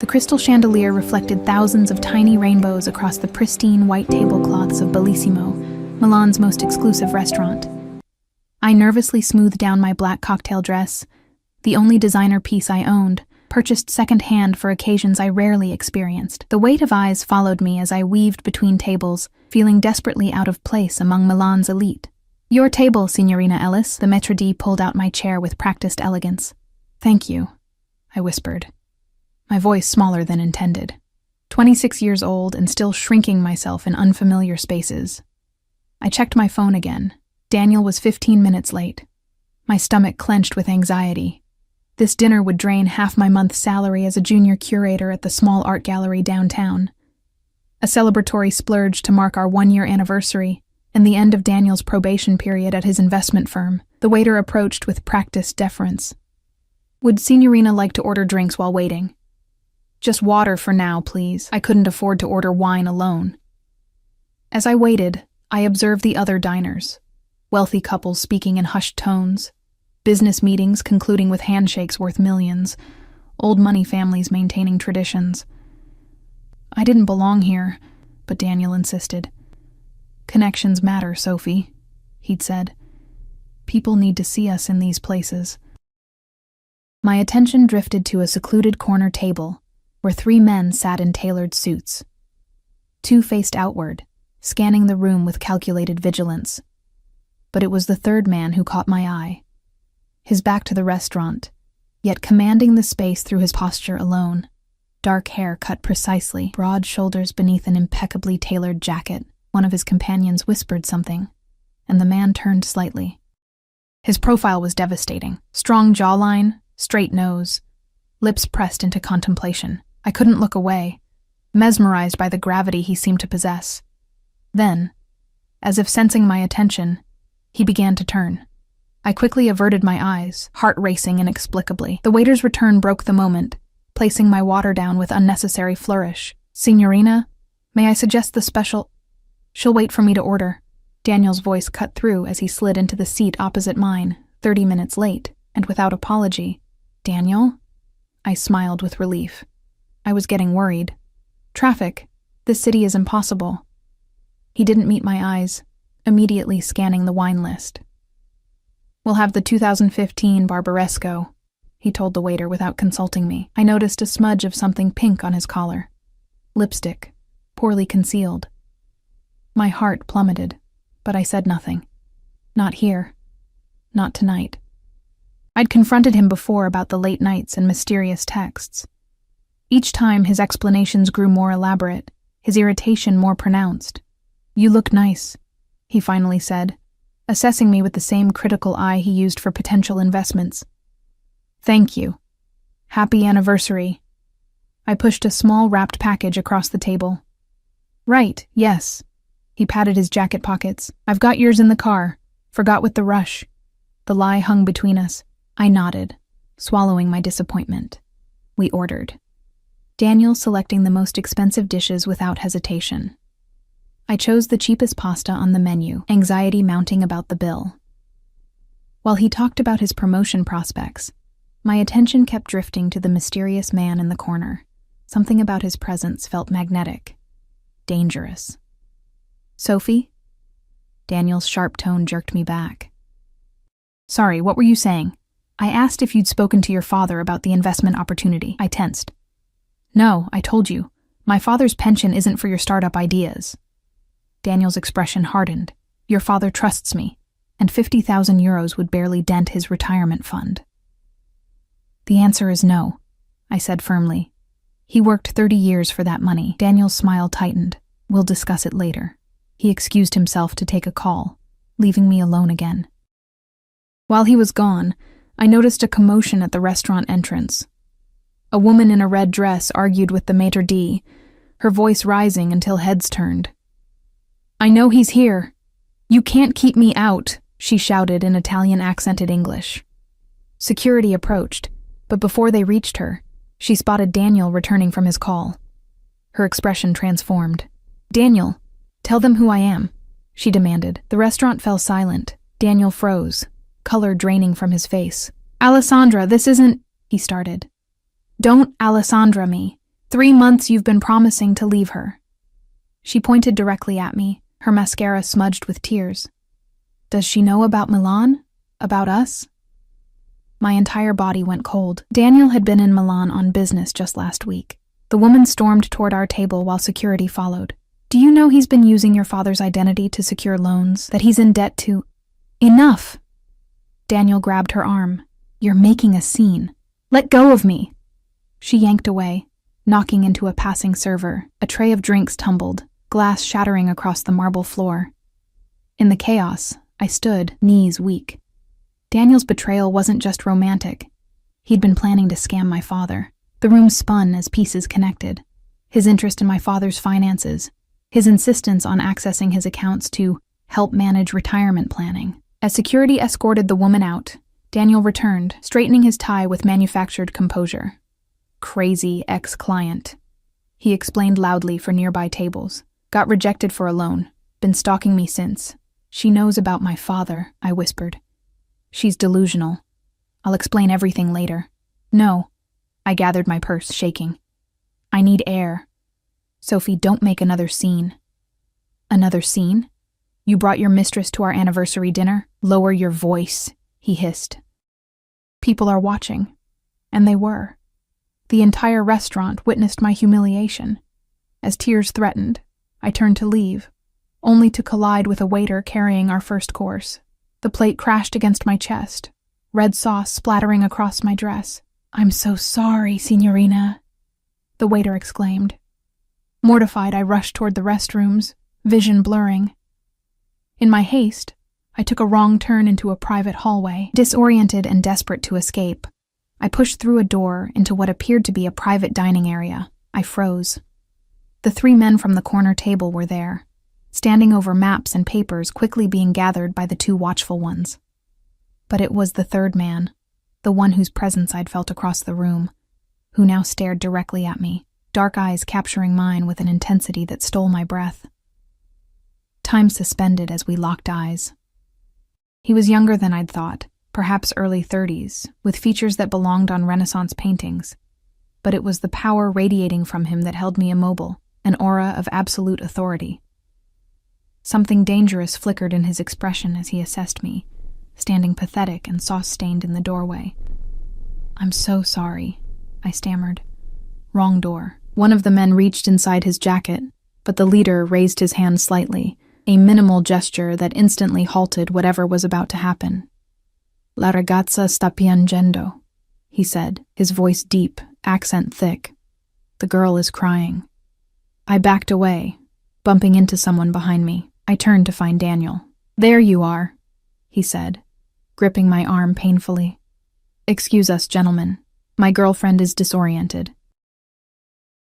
The crystal chandelier reflected thousands of tiny rainbows across the pristine white tablecloths of Bellissimo, Milan's most exclusive restaurant. I nervously smoothed down my black cocktail dress, the only designer piece I owned, purchased second-hand for occasions I rarely experienced. The weight of eyes followed me as I weaved between tables, feeling desperately out of place among Milan's elite. "Your table, Signorina Ellis." The maître d' pulled out my chair with practiced elegance. "Thank you," I whispered, my voice smaller than intended. 26 years old and still shrinking myself in unfamiliar spaces. I checked my phone again. Daniel was 15 minutes late. My stomach clenched with anxiety. This dinner would drain half my month's salary as a junior curator at the small art gallery downtown. A celebratory splurge to mark our 1-year anniversary and the end of Daniel's probation period at his investment firm. The waiter approached with practiced deference. "Would Signorina like to order drinks while waiting?" "Just water for now, please. I couldn't afford to order wine alone." As I waited, I observed the other diners. Wealthy couples speaking in hushed tones, business meetings concluding with handshakes worth millions, old money families maintaining traditions. I didn't belong here, but Daniel insisted. "Connections matter, Sophie," he'd said. "People need to see us in these places." My attention drifted to a secluded corner table, where 3 men sat in tailored suits. 2 faced outward, scanning the room with calculated vigilance. But it was the 3rd man who caught my eye. His back to the restaurant, yet commanding the space through his posture alone. Dark hair cut precisely, broad shoulders beneath an impeccably tailored jacket. One of his companions whispered something, and the man turned slightly. His profile was devastating. Strong jawline, straight nose, lips pressed into contemplation. I couldn't look away, mesmerized by the gravity he seemed to possess. Then, as if sensing my attention, he began to turn. I quickly averted my eyes, heart racing inexplicably. The waiter's return broke the moment, placing my water down with unnecessary flourish. "Signorina, may I suggest the special—" "She'll wait for me to order." Daniel's voice cut through as he slid into the seat opposite mine, 30 minutes late, and without apology. "Daniel?" I smiled with relief. I was getting worried. "Traffic. This city is impossible." He didn't meet my eyes, immediately scanning the wine list. "We'll have the 2015 Barbaresco," he told the waiter without consulting me. I noticed a smudge of something pink on his collar. Lipstick, poorly concealed. My heart plummeted, but I said nothing. Not here. Not tonight. I'd confronted him before about the late nights and mysterious texts. Each time his explanations grew more elaborate, his irritation more pronounced. "You look nice," he finally said, assessing me with the same critical eye he used for potential investments. "Thank you. Happy anniversary." I pushed a small wrapped package across the table. "Right, yes." He patted his jacket pockets. "I've got yours in the car. Forgot with the rush." The lie hung between us. I nodded, swallowing my disappointment. We ordered. Daniel selecting the most expensive dishes without hesitation. I chose the cheapest pasta on the menu, anxiety mounting about the bill. While he talked about his promotion prospects, my attention kept drifting to the mysterious man in the corner. Something about his presence felt magnetic, dangerous. "Sophie?" Daniel's sharp tone jerked me back. "Sorry, what were you saying?" "I asked if you'd spoken to your father about the investment opportunity." I tensed. "No, I told you. My father's pension isn't for your startup ideas." Daniel's expression hardened. "Your father trusts me, and 50,000 euros would barely dent his retirement fund." "The answer is no," I said firmly. "He worked 30 years for that money." Daniel's smile tightened. "We'll discuss it later." He excused himself to take a call, leaving me alone again. While he was gone, I noticed a commotion at the restaurant entrance. A woman in a red dress argued with the maître d', her voice rising until heads turned. "I know he's here. You can't keep me out," she shouted in Italian-accented English. Security approached, but before they reached her, she spotted Daniel returning from his call. Her expression transformed. "Daniel, tell them who I am," she demanded. The restaurant fell silent. Daniel froze, color draining from his face. "Alessandra, this isn't—" he started. "Don't Alessandra me. 3 months you've been promising to leave her." She pointed directly at me, her mascara smudged with tears. "Does she know about Milan? About us?" My entire body went cold. Daniel had been in Milan on business just last week. The woman stormed toward our table while security followed. "Do you know he's been using your father's identity to secure loans, that he's in debt to—" "Enough!" Daniel grabbed her arm. "You're making a scene. Let go of me." She yanked away, knocking into a passing server. A tray of drinks tumbled, glass shattering across the marble floor. In the chaos, I stood, knees weak. Daniel's betrayal wasn't just romantic. He'd been planning to scam my father. The room spun as pieces connected. His interest in my father's finances, his insistence on accessing his accounts to help manage retirement planning. As security escorted the woman out, Daniel returned, straightening his tie with manufactured composure. "Crazy ex-client," he explained loudly for nearby tables. "Got rejected for a loan. Been stalking me since. She knows about my father," I whispered. "She's delusional. I'll explain everything later." "No." I gathered my purse, shaking. "I need air. Sophie, don't make another scene." "Another scene? You brought your mistress to our anniversary dinner? Lower your voice," he hissed. "People are watching." And they were. The entire restaurant witnessed my humiliation. As tears threatened, I turned to leave, only to collide with a waiter carrying our first course. The plate crashed against my chest, red sauce splattering across my dress. "I'm so sorry, signorina," the waiter exclaimed. Mortified, I rushed toward the restrooms, vision blurring. In my haste, I took a wrong turn into a private hallway. Disoriented and desperate to escape, I pushed through a door into what appeared to be a private dining area. I froze. The 3 men from the corner table were there, standing over maps and papers quickly being gathered by the 2 watchful ones. But it was the 3rd man, the one whose presence I'd felt across the room, who now stared directly at me, dark eyes capturing mine with an intensity that stole my breath. Time suspended as we locked eyes. He was younger than I'd thought, perhaps early 30s, with features that belonged on Renaissance paintings. But it was the power radiating from him that held me immobile, an aura of absolute authority. Something dangerous flickered in his expression as he assessed me, standing pathetic and sauce-stained in the doorway. "I'm so sorry," I stammered. "Wrong door." One of the men reached inside his jacket, but the leader raised his hand slightly, a minimal gesture that instantly halted whatever was about to happen. "La ragazza sta piangendo," he said, his voice deep, accent thick. "The girl is crying." I backed away, bumping into someone behind me. I turned to find Daniel. "There you are," he said, gripping my arm painfully. "Excuse us, gentlemen. My girlfriend is disoriented."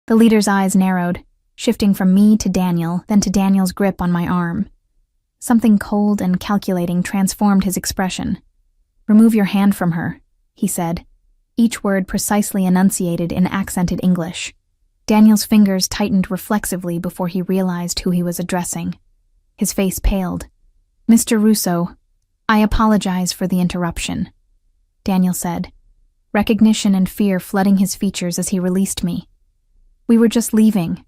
The leader's eyes narrowed, shifting from me to Daniel, then to Daniel's grip on my arm. Something cold and calculating transformed his expression. "Remove your hand from her," he said, each word precisely enunciated in accented English. Daniel's fingers tightened reflexively before he realized who he was addressing. His face paled. "Mr. Russo, I apologize for the interruption," Daniel said, recognition and fear flooding his features as he released me. "We were just leaving."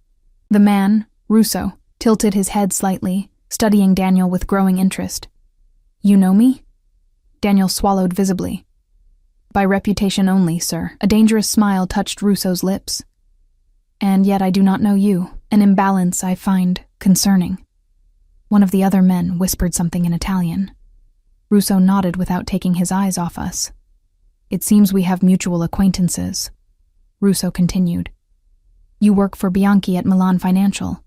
The man, Russo, tilted his head slightly, studying Daniel with growing interest. "You know me?" Daniel swallowed visibly. "By reputation only, sir." A dangerous smile touched Russo's lips. "And yet I do not know you, an imbalance I find concerning." One of the other men whispered something in Italian. Russo nodded without taking his eyes off us. "It seems we have mutual acquaintances," Russo continued. "You work for Bianchi at Milan Financial."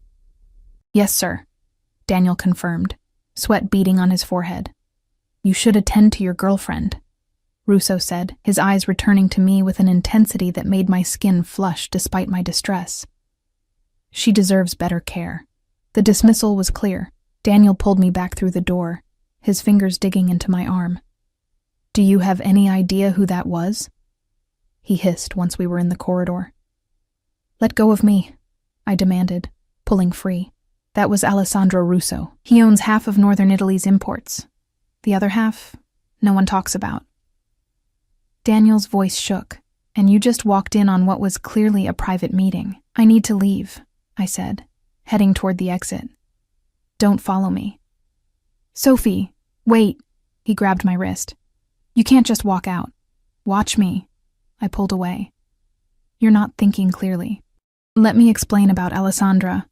"Yes, sir," Daniel confirmed, sweat beading on his forehead. "You should attend to your girlfriend," Russo said, his eyes returning to me with an intensity that made my skin flush despite my distress. "She deserves better care." The dismissal was clear. Daniel pulled me back through the door, his fingers digging into my arm. "Do you have any idea who that was?" he hissed once we were in the corridor. "Let go of me," I demanded, pulling free. "That was Alessandro Russo. He owns half of northern Italy's imports. The other half, no one talks about." Daniel's voice shook, And you just walked in on what was clearly a private meeting. I need to leave, I said, heading toward the exit. Don't follow me. Sophie, wait, he grabbed my wrist. You can't just walk out. Watch me. I pulled away. You're not thinking clearly. Let me explain about Alessandra.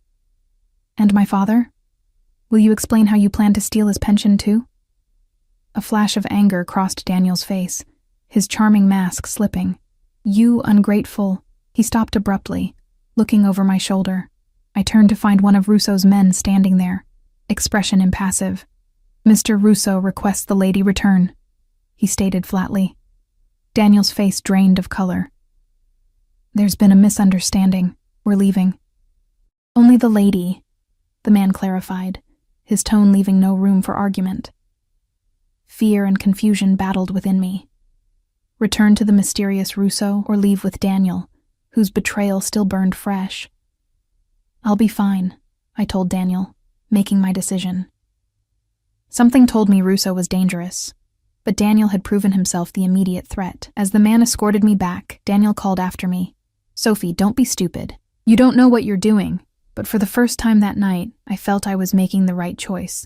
And my father? Will you explain how you plan to steal his pension too? A flash of anger crossed Daniel's face, his charming mask slipping. You ungrateful. He stopped abruptly, looking over my shoulder. I turned to find one of Russo's men standing there, expression impassive. Mr. Russo requests the lady return, he stated flatly. Daniel's face drained of color. There's been a misunderstanding. We're leaving. Only the lady, the man clarified, his tone leaving no room for argument. Fear and confusion battled within me. Return to the mysterious Russo or leave with Daniel, whose betrayal still burned fresh. I'll be fine, I told Daniel, making my decision. Something told me Russo was dangerous, but Daniel had proven himself the immediate threat. As the man escorted me back, Daniel called after me. Sophie, don't be stupid. You don't know what you're doing, but for the first time that night, I felt I was making the right choice.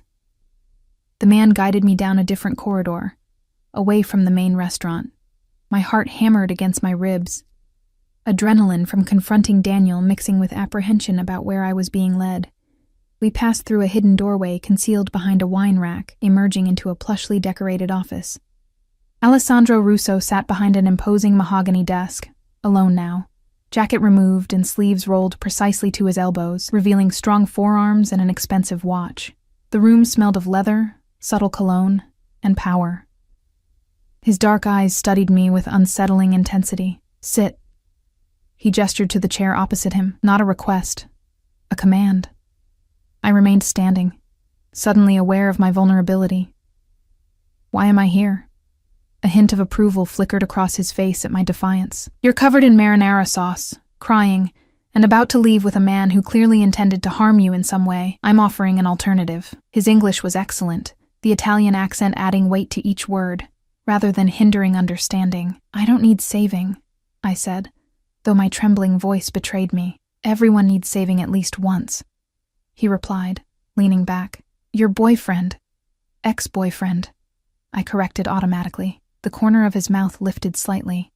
The man guided me down a different corridor, away from the main restaurant. My heart hammered against my ribs. Adrenaline from confronting Daniel mixing with apprehension about where I was being led. We passed through a hidden doorway concealed behind a wine rack, emerging into a plushly decorated office. Alessandro Russo sat behind an imposing mahogany desk, alone now. Jacket removed and sleeves rolled precisely to his elbows, revealing strong forearms and an expensive watch. The room smelled of leather, subtle cologne, and power. His dark eyes studied me with unsettling intensity. Sit. He gestured to the chair opposite him, not a request, a command. I remained standing, suddenly aware of my vulnerability. Why am I here? A hint of approval flickered across his face at my defiance. You're covered in marinara sauce, crying, and about to leave with a man who clearly intended to harm you in some way. I'm offering an alternative. His English was excellent, the Italian accent adding weight to each word, rather than hindering understanding. I don't need saving, I said, though my trembling voice betrayed me. Everyone needs saving at least once, he replied, leaning back. Your boyfriend. Ex-boyfriend, I corrected automatically. The corner of his mouth lifted slightly.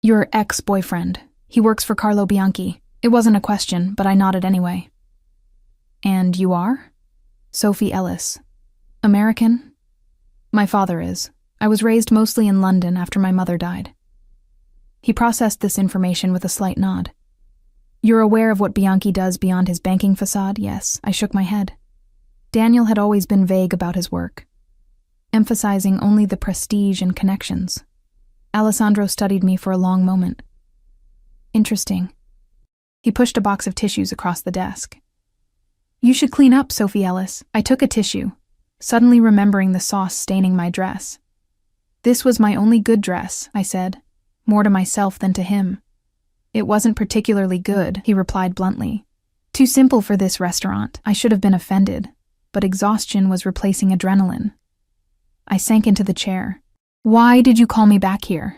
Your ex-boyfriend. He works for Carlo Bianchi. It wasn't a question, but I nodded anyway. And you are? Sophie Ellis. American? My father is. I was raised mostly in London after my mother died. He processed this information with a slight nod. You're aware of what Bianchi does beyond his banking facade? Yes, I shook my head. Daniel had always been vague about his work, emphasizing only the prestige and connections. Alessandro studied me for a long moment. Interesting. He pushed a box of tissues across the desk. You should clean up, Sophie Ellis. I took a tissue, suddenly remembering the sauce staining my dress. This was my only good dress, I said, more to myself than to him. It wasn't particularly good, he replied bluntly. Too simple for this restaurant. I should have been offended, but exhaustion was replacing adrenaline. I sank into the chair. Why did you call me back here?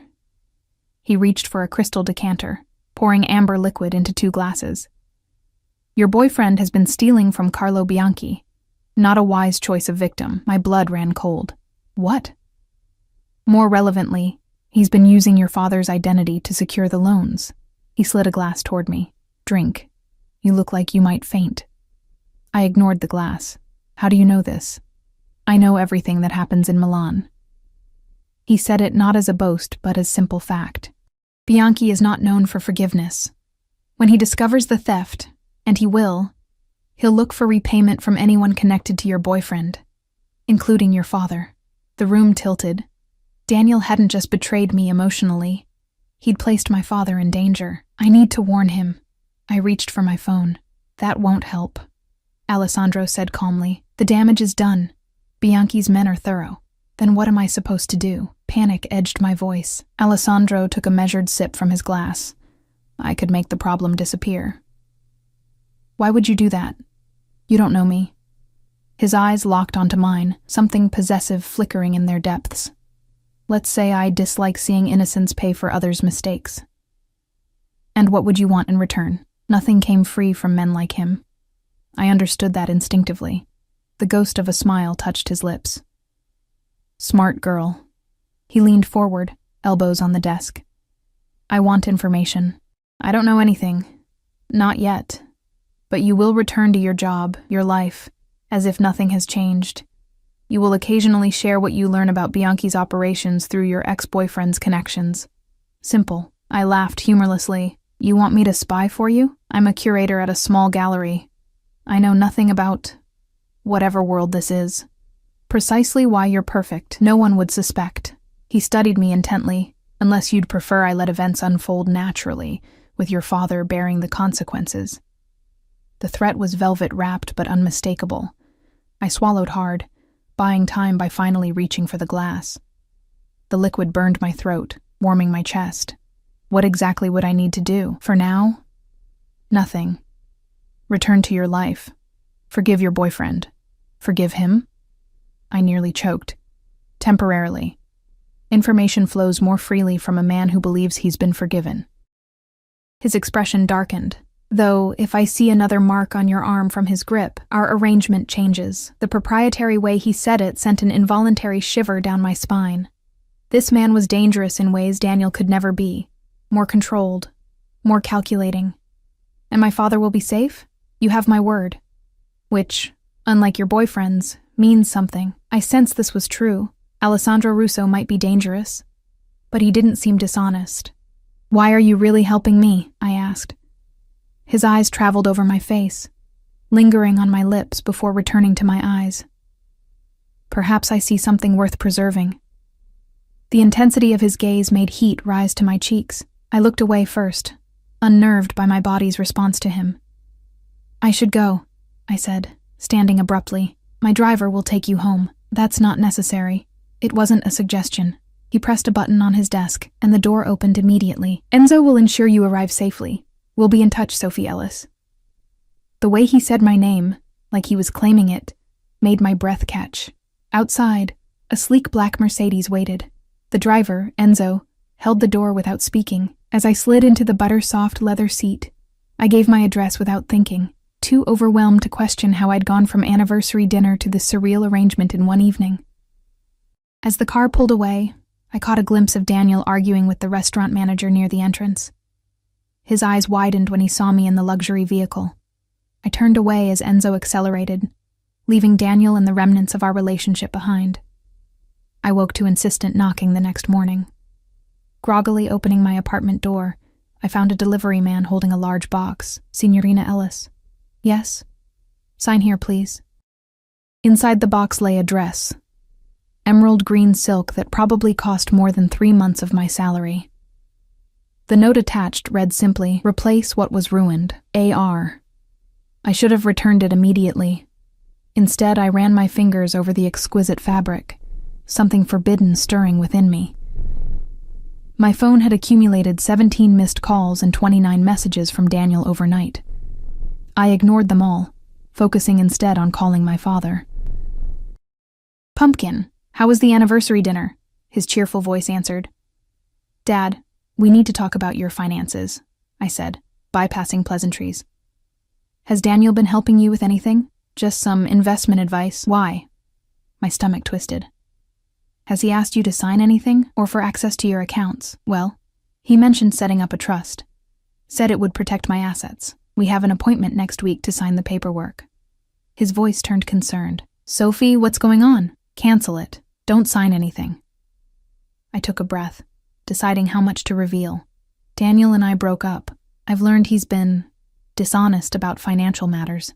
He reached for a crystal decanter, pouring amber liquid into 2 glasses. Your boyfriend has been stealing from Carlo Bianchi. Not a wise choice of victim. My blood ran cold. What? More relevantly, he's been using your father's identity to secure the loans. He slid a glass toward me. Drink. You look like you might faint. I ignored the glass. How do you know this? I know everything that happens in Milan. He said it not as a boast, but as simple fact. Bianchi is not known for forgiveness. When he discovers the theft, and he will, he'll look for repayment from anyone connected to your boyfriend, including your father. The room tilted. Daniel hadn't just betrayed me emotionally. He'd placed my father in danger. I need to warn him. I reached for my phone. That won't help, Alessandro said calmly. The damage is done. Bianchi's men are thorough. Then what am I supposed to do? Panic edged my voice. Alessandro took a measured sip from his glass. I could make the problem disappear. Why would you do that? You don't know me. His eyes locked onto mine, something possessive flickering in their depths. Let's say I dislike seeing innocents pay for others' mistakes. And what would you want in return? Nothing came free from men like him. I understood that instinctively. The ghost of a smile touched his lips. Smart girl. He leaned forward, elbows on the desk. I want information. I don't know anything. Not yet. But you will return to your job, your life, as if nothing has changed. You will occasionally share what you learn about Bianchi's operations through your ex-boyfriend's connections. Simple. I laughed humorlessly. You want me to spy for you? I'm a curator at a small gallery. I know nothing about whatever world this is. Precisely why you're perfect. No one would suspect. He studied me intently, unless you'd prefer I let events unfold naturally, with your father bearing the consequences. The threat was velvet-wrapped but unmistakable. I swallowed hard, buying time by finally reaching for the glass. The liquid burned my throat, warming my chest. What exactly would I need to do? For now? Nothing. Return to your life. Forgive your boyfriend. Forgive him? I nearly choked. Temporarily. Information flows more freely from a man who believes he's been forgiven. His expression darkened. Though, if I see another mark on your arm from his grip, our arrangement changes. The proprietary way he said it sent an involuntary shiver down my spine. This man was dangerous in ways Daniel could never be. More controlled. More calculating. And my father will be safe? You have my word. Which, unlike your boyfriend's, means something. I sensed this was true. Alessandro Russo might be dangerous. But he didn't seem dishonest. Why are you really helping me? I asked. His eyes traveled over my face, lingering on my lips before returning to my eyes. Perhaps I see something worth preserving. The intensity of his gaze made heat rise to my cheeks. I looked away first, unnerved by my body's response to him. I should go, I said, standing abruptly. My driver will take you home. That's not necessary. It wasn't a suggestion. He pressed a button on his desk, and the door opened immediately. Enzo will ensure you arrive safely. We'll be in touch, Sophie Ellis. The way he said my name, like he was claiming it, made my breath catch. Outside, a sleek black Mercedes waited. The driver, Enzo, held the door without speaking. As I slid into the butter-soft leather seat, I gave my address without thinking, too overwhelmed to question how I'd gone from anniversary dinner to this surreal arrangement in one evening. As the car pulled away, I caught a glimpse of Daniel arguing with the restaurant manager near the entrance. His eyes widened when he saw me in the luxury vehicle. I turned away as Enzo accelerated, leaving Daniel and the remnants of our relationship behind. I woke to insistent knocking the next morning. Groggily opening my apartment door, I found a delivery man holding a large box. Signorina Ellis. Yes? Sign here, please. Inside the box lay a dress. Emerald green silk that probably cost more than 3 months of my salary. The note attached read simply, "Replace what was ruined. A.R." I should have returned it immediately. Instead, I ran my fingers over the exquisite fabric, something forbidden stirring within me. My phone had accumulated 17 missed calls and 29 messages from Daniel overnight. I ignored them all, focusing instead on calling my father. "Pumpkin, how was the anniversary dinner?" his cheerful voice answered. "Dad, we need to talk about your finances," I said, bypassing pleasantries. "Has Daniel been helping you with anything? Just some investment advice?" "Why?" My stomach twisted. "Has he asked you to sign anything, or for access to your accounts?" "Well, he mentioned setting up a trust. Said it would protect my assets. We have an appointment next week to sign the paperwork." His voice turned concerned. "Sophie, what's going on? Cancel it. Don't sign anything." I took a breath, deciding how much to reveal. Daniel and I broke up. I've learned he's been dishonest about financial matters.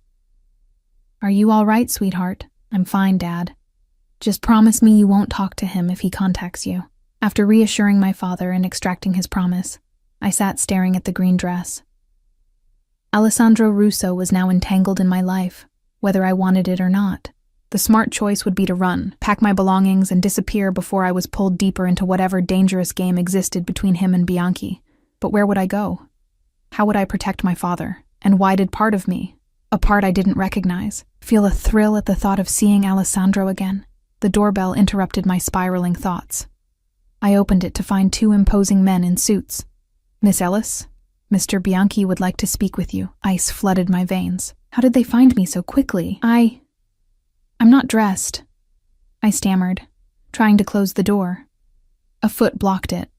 "Are you all right, sweetheart?" "I'm fine, Dad. Just promise me you won't talk to him if he contacts you." After reassuring my father and extracting his promise, I sat staring at the green dress. Alessandro Russo was now entangled in my life, whether I wanted it or not. The smart choice would be to run, pack my belongings, and disappear before I was pulled deeper into whatever dangerous game existed between him and Bianchi. But where would I go? How would I protect my father? And why did part of me, a part I didn't recognize, feel a thrill at the thought of seeing Alessandro again? The doorbell interrupted my spiraling thoughts. I opened it to find two imposing men in suits. "Miss Ellis? Mr. Bianchi would like to speak with you." Ice flooded my veins. How did they find me so quickly? I'm not dressed," I stammered, trying to close the door. A foot blocked it.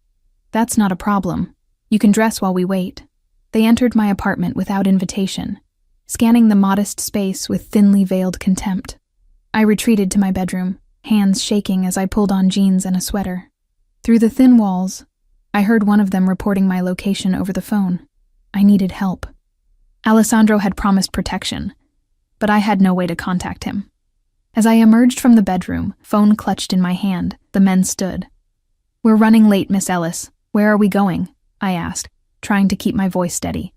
"That's not a problem. You can dress while we wait." They entered my apartment without invitation, scanning the modest space with thinly veiled contempt. I retreated to my bedroom, hands shaking as I pulled on jeans and a sweater. Through the thin walls, I heard one of them reporting my location over the phone. I needed help. Alessandro had promised protection, but I had no way to contact him. As I emerged from the bedroom, phone clutched in my hand, the men stood. "We're running late, Miss Ellis. Where are we going?" I asked, trying to keep my voice steady.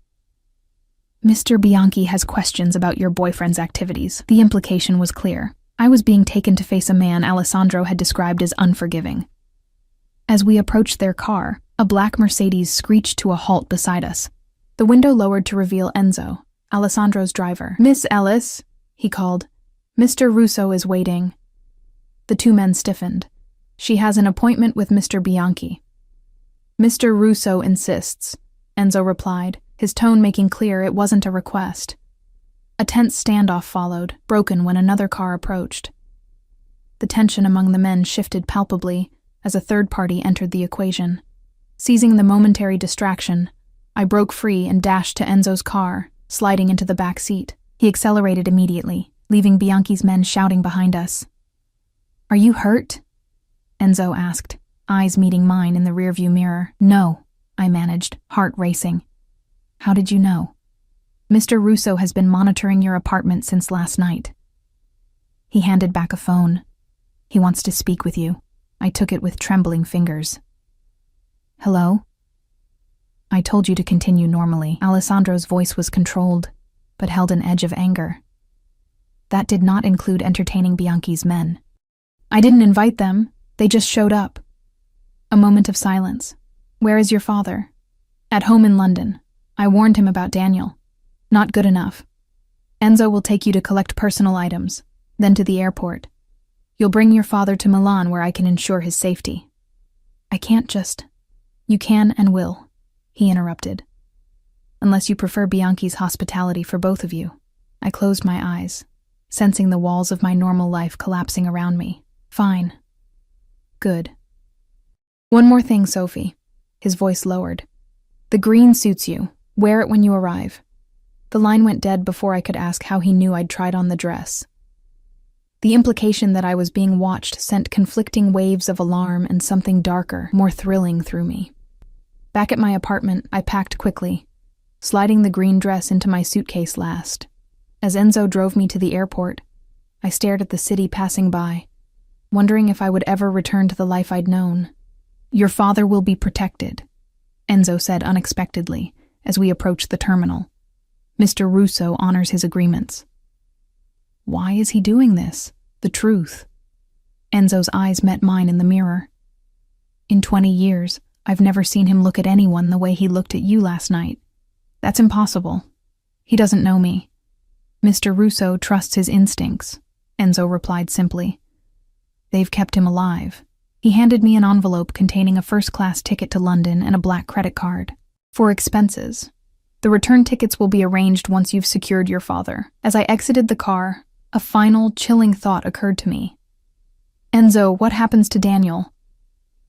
"Mr. Bianchi has questions about your boyfriend's activities." The implication was clear. I was being taken to face a man Alessandro had described as unforgiving. As we approached their car, a black Mercedes screeched to a halt beside us. The window lowered to reveal Enzo, Alessandro's driver. "Miss Ellis," he called. "Mr. Russo is waiting." The two men stiffened. "She has an appointment with Mr. Bianchi." "Mr. Russo insists," Enzo replied, his tone making clear it wasn't a request. A tense standoff followed, broken when another car approached. The tension among the men shifted palpably as a third party entered the equation. Seizing the momentary distraction, I broke free and dashed to Enzo's car, sliding into the back seat. He accelerated immediately, leaving Bianchi's men shouting behind us. "Are you hurt?" Enzo asked, eyes meeting mine in the rearview mirror. "No," I managed, heart racing. "How did you know?" "Mr. Russo has been monitoring your apartment since last night." He handed back a phone. "He wants to speak with you." I took it with trembling fingers. "Hello?" I told you to continue normally. Alessandro's voice was controlled, but held an edge of anger. That did not include entertaining Bianchi's men. "I didn't invite them. They just showed up." A moment of silence. "Where is your father?" "At home in London. I warned him about Daniel." "Not good enough. Enzo will take you to collect personal items, then to the airport. You'll bring your father to Milan where I can ensure his safety." "I can't just—" "You can and will," he interrupted. "Unless you prefer Bianchi's hospitality for both of you." I closed my eyes, sensing the walls of my normal life collapsing around me. "Fine. Good. One more thing, Sophie." His voice lowered. "The green suits you. Wear it when you arrive." The line went dead before I could ask how he knew I'd tried on the dress. The implication that I was being watched sent conflicting waves of alarm and something darker, more thrilling through me. Back at my apartment, I packed quickly, sliding the green dress into my suitcase last. As Enzo drove me to the airport, I stared at the city passing by, wondering if I would ever return to the life I'd known. "Your father will be protected," Enzo said unexpectedly as we approached the terminal. "Mr. Russo honors his agreements." Why is he doing this? The truth. Enzo's eyes met mine in the mirror. "In 20 years, I've never seen him look at anyone the way he looked at you last night. That's impossible. He doesn't know me." "Mr. Russo trusts his instincts," Enzo replied simply. "They've kept him alive." He handed me an envelope containing a first-class ticket to London and a black credit card. "For expenses. The return tickets will be arranged once you've secured your father." As I exited the car, a final, chilling thought occurred to me. "Enzo, what happens to Daniel?"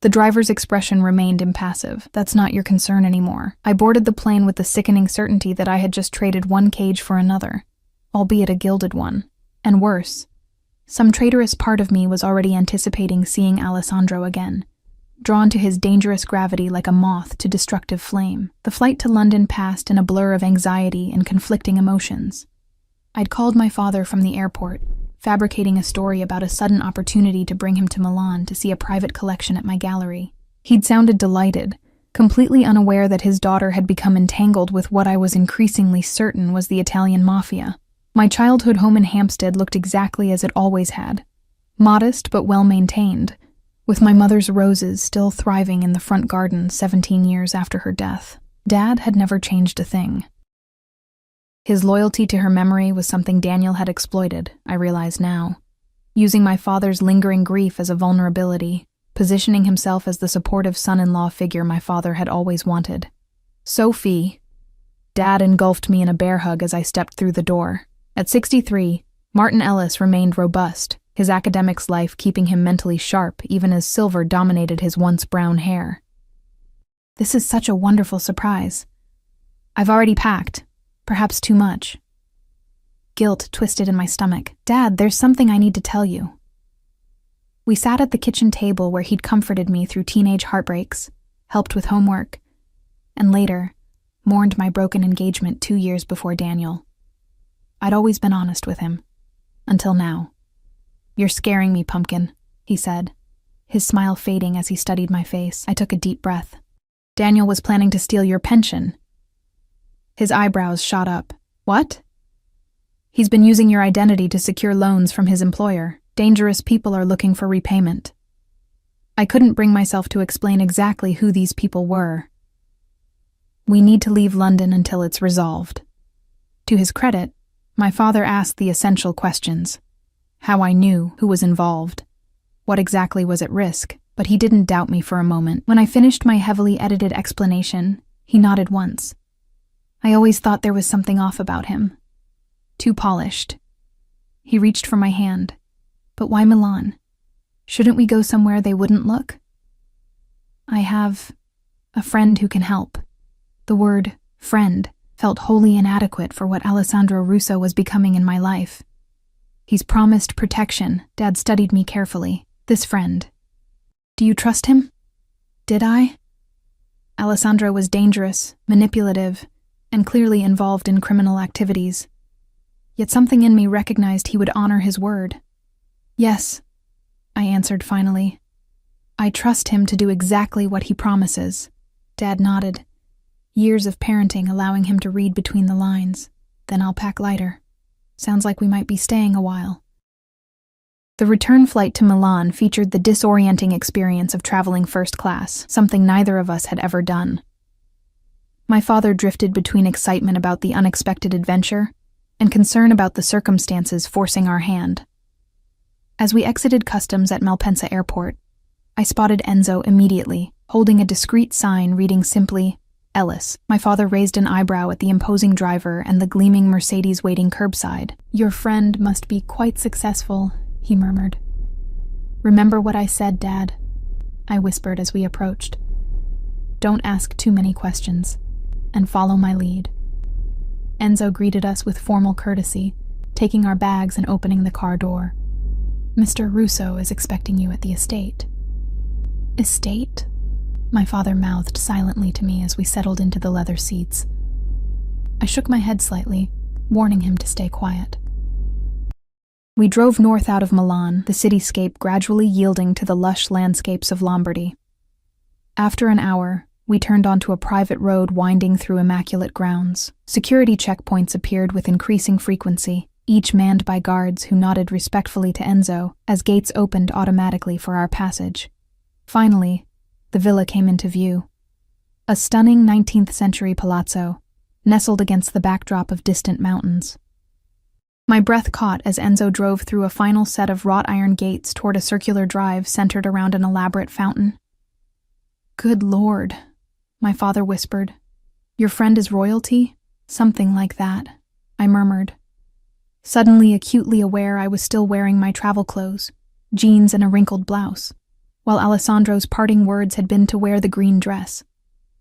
The driver's expression remained impassive. "That's not your concern anymore." I boarded the plane with the sickening certainty that I had just traded one cage for another, albeit a gilded one. And worse, some traitorous part of me was already anticipating seeing Alessandro again, drawn to his dangerous gravity like a moth to destructive flame. The flight to London passed in a blur of anxiety and conflicting emotions. I'd called my father from the airport, fabricating a story about a sudden opportunity to bring him to Milan to see a private collection at my gallery. He'd sounded delighted, completely unaware that his daughter had become entangled with what I was increasingly certain was the Italian Mafia. My childhood home in Hampstead looked exactly as it always had, modest but well-maintained, with my mother's roses still thriving in the front garden 17 years after her death. Dad had never changed a thing. His loyalty to her memory was something Daniel had exploited, I realize now, using my father's lingering grief as a vulnerability, positioning himself as the supportive son-in-law figure my father had always wanted. Sophie! Dad engulfed me in a bear hug as I stepped through the door. At 63, Martin Ellis remained robust, his academics life keeping him mentally sharp even as silver dominated his once brown hair. This is such a wonderful surprise. I've already packed, perhaps too much. Guilt twisted in my stomach. Dad, there's something I need to tell you. We sat at the kitchen table where he'd comforted me through teenage heartbreaks, helped with homework, and later, mourned my broken engagement 2 years before Daniel. I'd always been honest with him. Until now. You're scaring me, Pumpkin, he said, his smile fading as he studied my face. I took a deep breath. Daniel was planning to steal your pension. His eyebrows shot up. What? He's been using your identity to secure loans from his employer. Dangerous people are looking for repayment. I couldn't bring myself to explain exactly who these people were. We need to leave London until it's resolved. To his credit, my father asked the essential questions. How I knew who was involved. What exactly was at risk, but he didn't doubt me for a moment. When I finished my heavily edited explanation, he nodded once. I always thought there was something off about him. Too polished. He reached for my hand. But why Milan? Shouldn't we go somewhere they wouldn't look? I have a friend who can help. The word friend felt wholly inadequate for what Alessandro Russo was becoming in my life. He's promised protection. Dad studied me carefully. This friend. Do you trust him? Did I? Alessandro was dangerous, manipulative, and clearly involved in criminal activities. Yet something in me recognized he would honor his word. Yes, I answered finally. I trust him to do exactly what he promises. Dad nodded. Years of parenting allowing him to read between the lines. Then I'll pack lighter. Sounds like we might be staying a while. The return flight to Milan featured the disorienting experience of traveling first class, something neither of us had ever done. My father drifted between excitement about the unexpected adventure and concern about the circumstances forcing our hand. As we exited customs at Malpensa Airport, I spotted Enzo immediately, holding a discreet sign reading simply, Ellis. My father raised an eyebrow at the imposing driver and the gleaming Mercedes waiting curbside. Your friend must be quite successful, he murmured. Remember what I said, Dad, I whispered as we approached. Don't ask too many questions, and follow my lead. Enzo greeted us with formal courtesy, taking our bags and opening the car door. Mr. Russo is expecting you at the estate. Estate? My father mouthed silently to me as we settled into the leather seats. I shook my head slightly, warning him to stay quiet. We drove north out of Milan, the cityscape gradually yielding to the lush landscapes of Lombardy. After an hour, we turned onto a private road winding through immaculate grounds. Security checkpoints appeared with increasing frequency, each manned by guards who nodded respectfully to Enzo as gates opened automatically for our passage. Finally, the villa came into view. A stunning 19th-century palazzo, nestled against the backdrop of distant mountains. My breath caught as Enzo drove through a final set of wrought iron gates toward a circular drive centered around an elaborate fountain. Good Lord, my father whispered. Your friend is royalty? Something like that, I murmured. Suddenly acutely aware I was still wearing my travel clothes, jeans and a wrinkled blouse, while Alessandro's parting words had been to wear the green dress.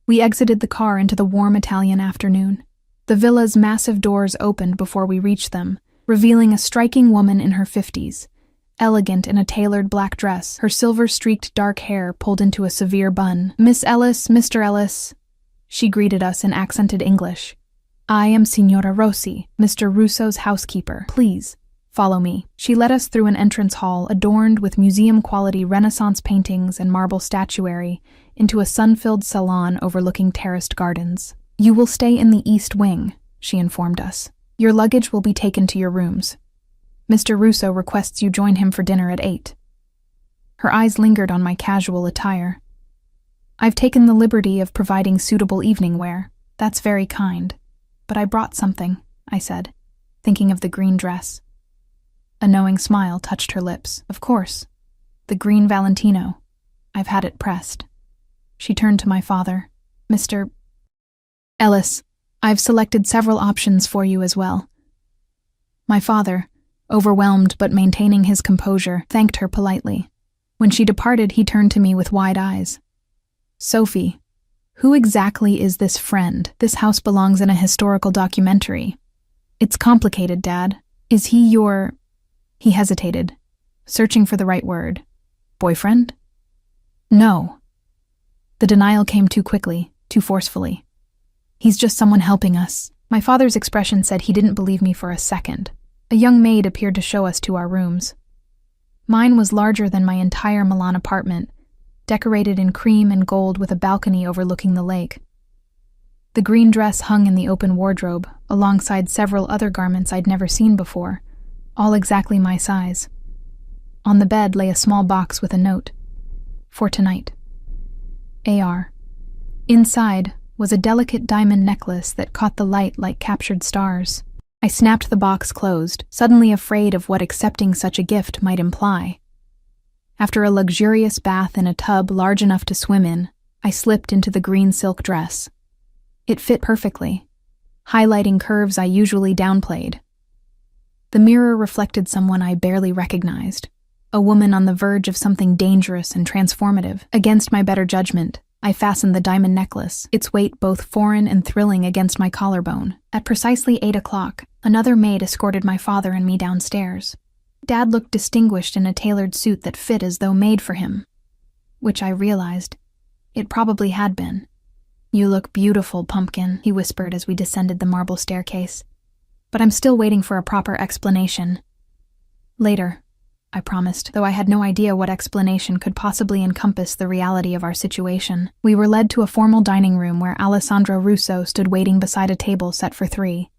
We exited the car into the warm Italian afternoon. The villa's massive doors opened before we reached them, revealing a striking woman in her 50s, elegant in a tailored black dress, her silver-streaked dark hair pulled into a severe bun. Miss Ellis, Mr. Ellis, she greeted us in accented English. I am Signora Rossi, Mr. Russo's housekeeper. Please, follow me. She led us through an entrance hall adorned with museum-quality Renaissance paintings and marble statuary into a sun-filled salon overlooking terraced gardens. You will stay in the East Wing, she informed us. Your luggage will be taken to your rooms. Mr. Russo requests you join him for dinner at 8. Her eyes lingered on my casual attire. I've taken the liberty of providing suitable evening wear. That's very kind. But I brought something, I said, thinking of the green dress. A knowing smile touched her lips. Of course. The green Valentino. I've had it pressed. She turned to my father. Mr. Ellis, I've selected several options for you as well. My father, overwhelmed but maintaining his composure, thanked her politely. When she departed, he turned to me with wide eyes. Sophie, who exactly is this friend? This house belongs in a historical documentary. It's complicated, Dad. Is he your... He hesitated, searching for the right word. Boyfriend? No. The denial came too quickly, too forcefully. He's just someone helping us. My father's expression said he didn't believe me for a second. A young maid appeared to show us to our rooms. Mine was larger than my entire Milan apartment, decorated in cream and gold with a balcony overlooking the lake. The green dress hung in the open wardrobe, alongside several other garments I'd never seen before, all exactly my size. On the bed lay a small box with a note. For tonight. A.R. Inside was a delicate diamond necklace that caught the light like captured stars. I snapped the box closed, suddenly afraid of what accepting such a gift might imply. After a luxurious bath in a tub large enough to swim in, I slipped into the green silk dress. It fit perfectly, highlighting curves I usually downplayed. The mirror reflected someone I barely recognized, a woman on the verge of something dangerous and transformative. Against my better judgment, I fastened the diamond necklace, its weight both foreign and thrilling, against my collarbone. At precisely 8 o'clock, another maid escorted my father and me downstairs. Dad looked distinguished in a tailored suit that fit as though made for him, which I realized it probably had been. You look beautiful, Pumpkin, he whispered as we descended the marble staircase. But I'm still waiting for a proper explanation. Later, I promised, though I had no idea what explanation could possibly encompass the reality of our situation. We were led to a formal dining room where Alessandro Russo stood waiting beside a table set for 3.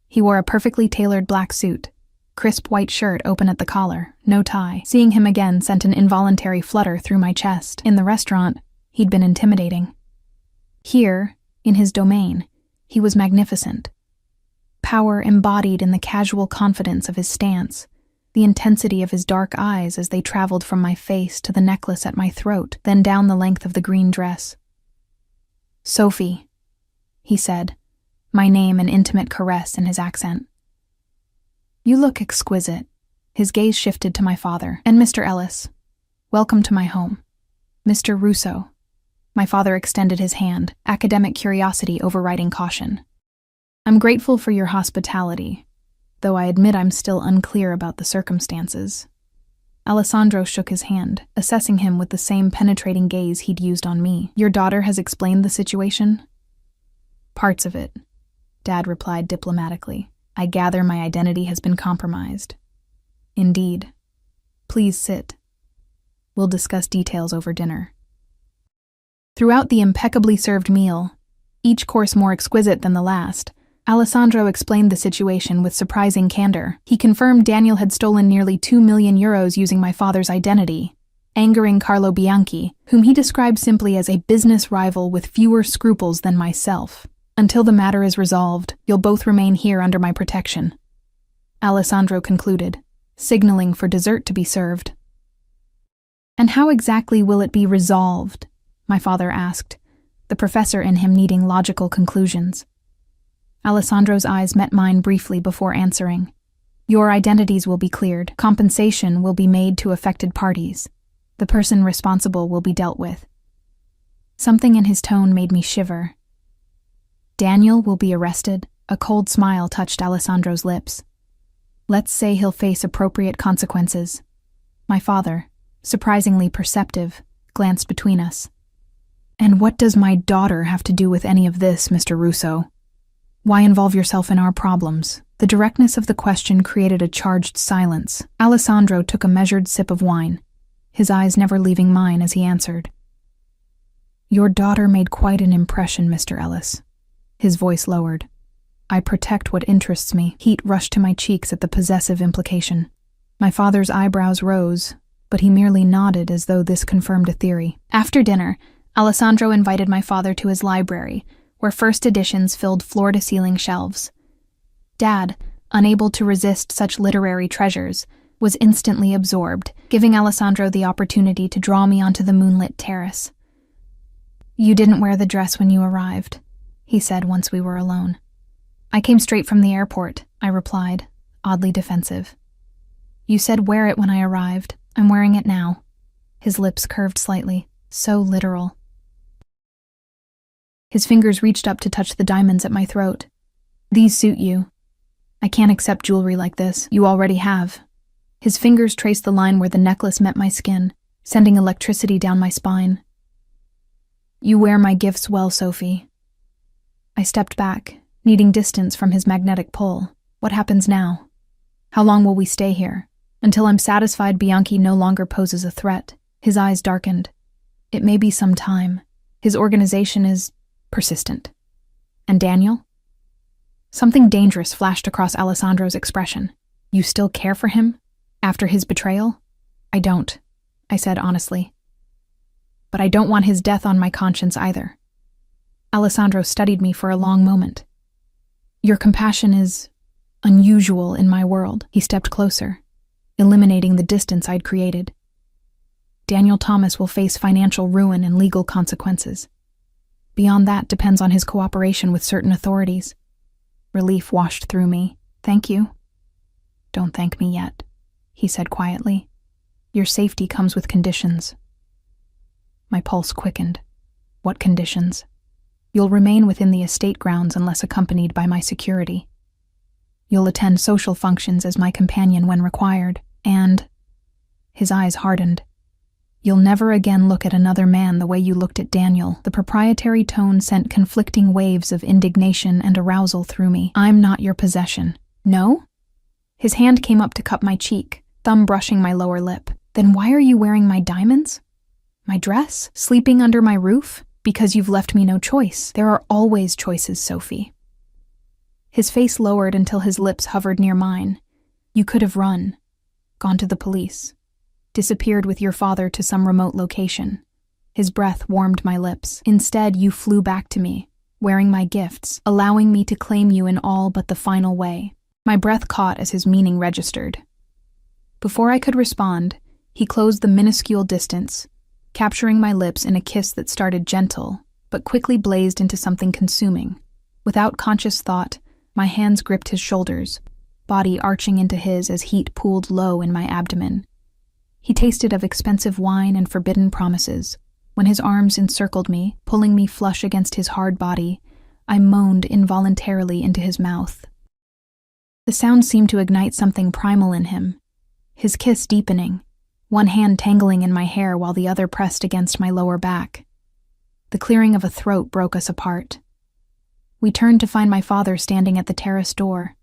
He wore a perfectly tailored black suit, crisp white shirt open at the collar, no tie. Seeing him again sent an involuntary flutter through my chest. In the restaurant, he'd been intimidating. Here, in his domain, he was magnificent. Power embodied in the casual confidence of his stance, the intensity of his dark eyes as they traveled from my face to the necklace at my throat, then down the length of the green dress. Sophie, he said, my name an intimate caress in his accent. You look exquisite. His gaze shifted to my father. And Mr. Ellis, welcome to my home. Mr. Russo. My father extended his hand, academic curiosity overriding caution. I'm grateful for your hospitality, though I admit I'm still unclear about the circumstances. Alessandro shook his hand, assessing him with the same penetrating gaze he'd used on me. Your daughter has explained the situation? Parts of it, Dad replied diplomatically. I gather my identity has been compromised. Indeed. Please sit. We'll discuss details over dinner. Throughout the impeccably served meal, each course more exquisite than the last, Alessandro explained the situation with surprising candor. He confirmed Daniel had stolen nearly 2 million euros using my father's identity, angering Carlo Bianchi, whom he described simply as a business rival with fewer scruples than myself. Until the matter is resolved, you'll both remain here under my protection, Alessandro concluded, signaling for dessert to be served. And how exactly will it be resolved? My father asked, the professor in him needing logical conclusions. Alessandro's eyes met mine briefly before answering. Your identities will be cleared. Compensation will be made to affected parties. The person responsible will be dealt with. Something in his tone made me shiver. Daniel will be arrested? A cold smile touched Alessandro's lips. Let's say he'll face appropriate consequences. My father, surprisingly perceptive, glanced between us. And what does my daughter have to do with any of this, Mr. Russo? Why involve yourself in our problems? The directness of the question created a charged silence. Alessandro took a measured sip of wine, his eyes never leaving mine as he answered. Your daughter made quite an impression, Mr. Ellis. His voice lowered. I protect what interests me. Heat rushed to my cheeks at the possessive implication. My father's eyebrows rose, but he merely nodded as though this confirmed a theory. After dinner, Alessandro invited my father to his library, where first editions filled floor-to-ceiling shelves. Dad, unable to resist such literary treasures, was instantly absorbed, giving Alessandro the opportunity to draw me onto the moonlit terrace. "You didn't wear the dress when you arrived," he said once we were alone. "I came straight from the airport," I replied, oddly defensive. "You said wear it when I arrived. I'm wearing it now." His lips curved slightly, so literal. His fingers reached up to touch the diamonds at my throat. "These suit you. I can't accept jewelry like this. You already have." His fingers traced the line where the necklace met my skin, sending electricity down my spine. "You wear my gifts well, Sophie." I stepped back, needing distance from his magnetic pull. "What happens now? How long will we stay here? Until I'm satisfied Bianchi no longer poses a threat." His eyes darkened. "It may be some time. His organization is persistent." "And Daniel?" Something dangerous flashed across Alessandro's expression. "You still care for him? After his betrayal?" "I don't," I said honestly. "But I don't want his death on my conscience either." Alessandro studied me for a long moment. "Your compassion is unusual in my world." He stepped closer, eliminating the distance I'd created. "Daniel Thomas will face financial ruin and legal consequences. Beyond that depends on his cooperation with certain authorities." Relief washed through me. "Thank you." "Don't thank me yet," he said quietly. "Your safety comes with conditions." My pulse quickened. "What conditions?" "You'll remain within the estate grounds unless accompanied by my security. You'll attend social functions as my companion when required, and—" his eyes hardened. "You'll never again look at another man the way you looked at Daniel." The proprietary tone sent conflicting waves of indignation and arousal through me. "I'm not your possession." "No?" His hand came up to cup my cheek, thumb brushing my lower lip. "Then why are you wearing my diamonds? My dress? Sleeping under my roof? Because you've left me no choice. There are always choices, Sophie." His face lowered until his lips hovered near mine. "You could have run, gone to the police, disappeared with your father to some remote location." His breath warmed my lips. "Instead, you flew back to me, wearing my gifts, allowing me to claim you in all but the final way." My breath caught as his meaning registered. Before I could respond, he closed the minuscule distance, capturing my lips in a kiss that started gentle, but quickly blazed into something consuming. Without conscious thought, my hands gripped his shoulders, body arching into his as heat pooled low in my abdomen. He tasted of expensive wine and forbidden promises. When his arms encircled me, pulling me flush against his hard body, I moaned involuntarily into his mouth. The sound seemed to ignite something primal in him, his kiss deepening, one hand tangling in my hair while the other pressed against my lower back. The clearing of a throat broke us apart. We turned to find my father standing at the terrace door,